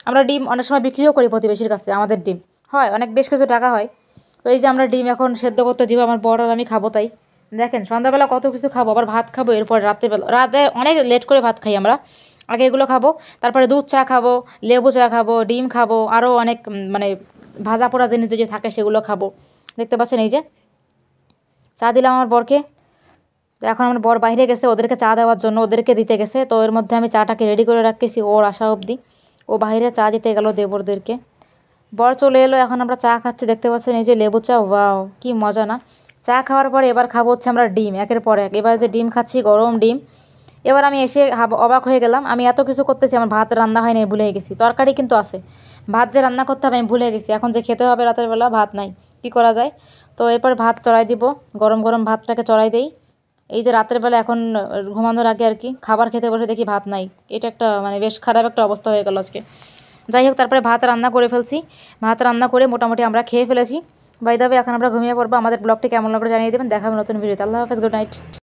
আমরা ডিম অনেক সময় বিক্রিও করি প্রতিবেশীর কাছে, আমাদের ডিম হয় অনেক, বেশ কিছু টাকা হয়। তো এই যে আমরা ডিম এখন সেদ্ধ করতে দিব, আমার বর আর আমি খাবো। তাই দেখেন সন্ধ্যাবেলা কত কিছু খাবো, আবার ভাত খাবো, এরপর রাতে অনেক লেট করে ভাত খাই আমরা। আগে এগুলো খাবো, তারপরে দুধ চা খাবো, লেবু চা খাবো, ডিম খাবো, আরও অনেক মানে ভাজা পোড়া জিনিস যে থাকে সেগুলো খাবো। দেখতে পাচ্ছেন এই যে চা দিলাম আমার বরকে। তো এখন আমার বর বাইরে গেছে ওদেরকে চা দেওয়ার জন্য, ওদেরকে দিতে গেছে। তো এর মধ্যে আমি চাটাকে রেডি করে রাখতেছি ওর আসা অবধি। ও বাইরে চা দিতে গেল দেবরদেরকে। বর চলে এলো, এখন আমরা চা খাচ্ছি। দেখতে পাচ্ছেন এই যে লেবু চা, ওয়াও কি মজা না। চা খাওয়ার পরে এবার খাবো হচ্ছে আমরা ডিম, একের পর এক। এবার যে ডিম খাচ্ছি, গরম ডিম। এবার আমি এসে অবাক হয়ে গেলাম, আমি এত কিছু করতেছি, আমার ভাত রান্না হয় নাই, ভুলে গেছি। তরকারি কিন্তু আছে, ভাত যে রান্না করতে হবে আমি ভুলে গেছি। এখন যে খেতে হবে রাতের বেলা, ভাত নাই, কি করা যায়। তো এরপর ভাত চড়াই দিব, গরম গরম ভাতটাকে চড়াই দেই। এই যে রাতের বেলা এখন ঘুমানোর আগে আর কি, খাবার খেতে বসে দেখি ভাত নাই। এটা একটা মানে বেশ খারাপ একটা অবস্থা হয়ে গেল আজকে। যাই হোক, তারপরে ভাত রান্না করে ফেলছি, ভাত রান্না করে মোটামুটি আমরা খেয়ে ফেলেছি। বাই দ্য ওয়ে, এখন আমরা ঘুমিয়ে পড়বো। আমাদের ব্লগটি কেমন লাগলো জানিয়ে দেবেন, দেখা হবে নতুন ভিডিওতে। আল্লাহ হাফেজ, গুড নাইট।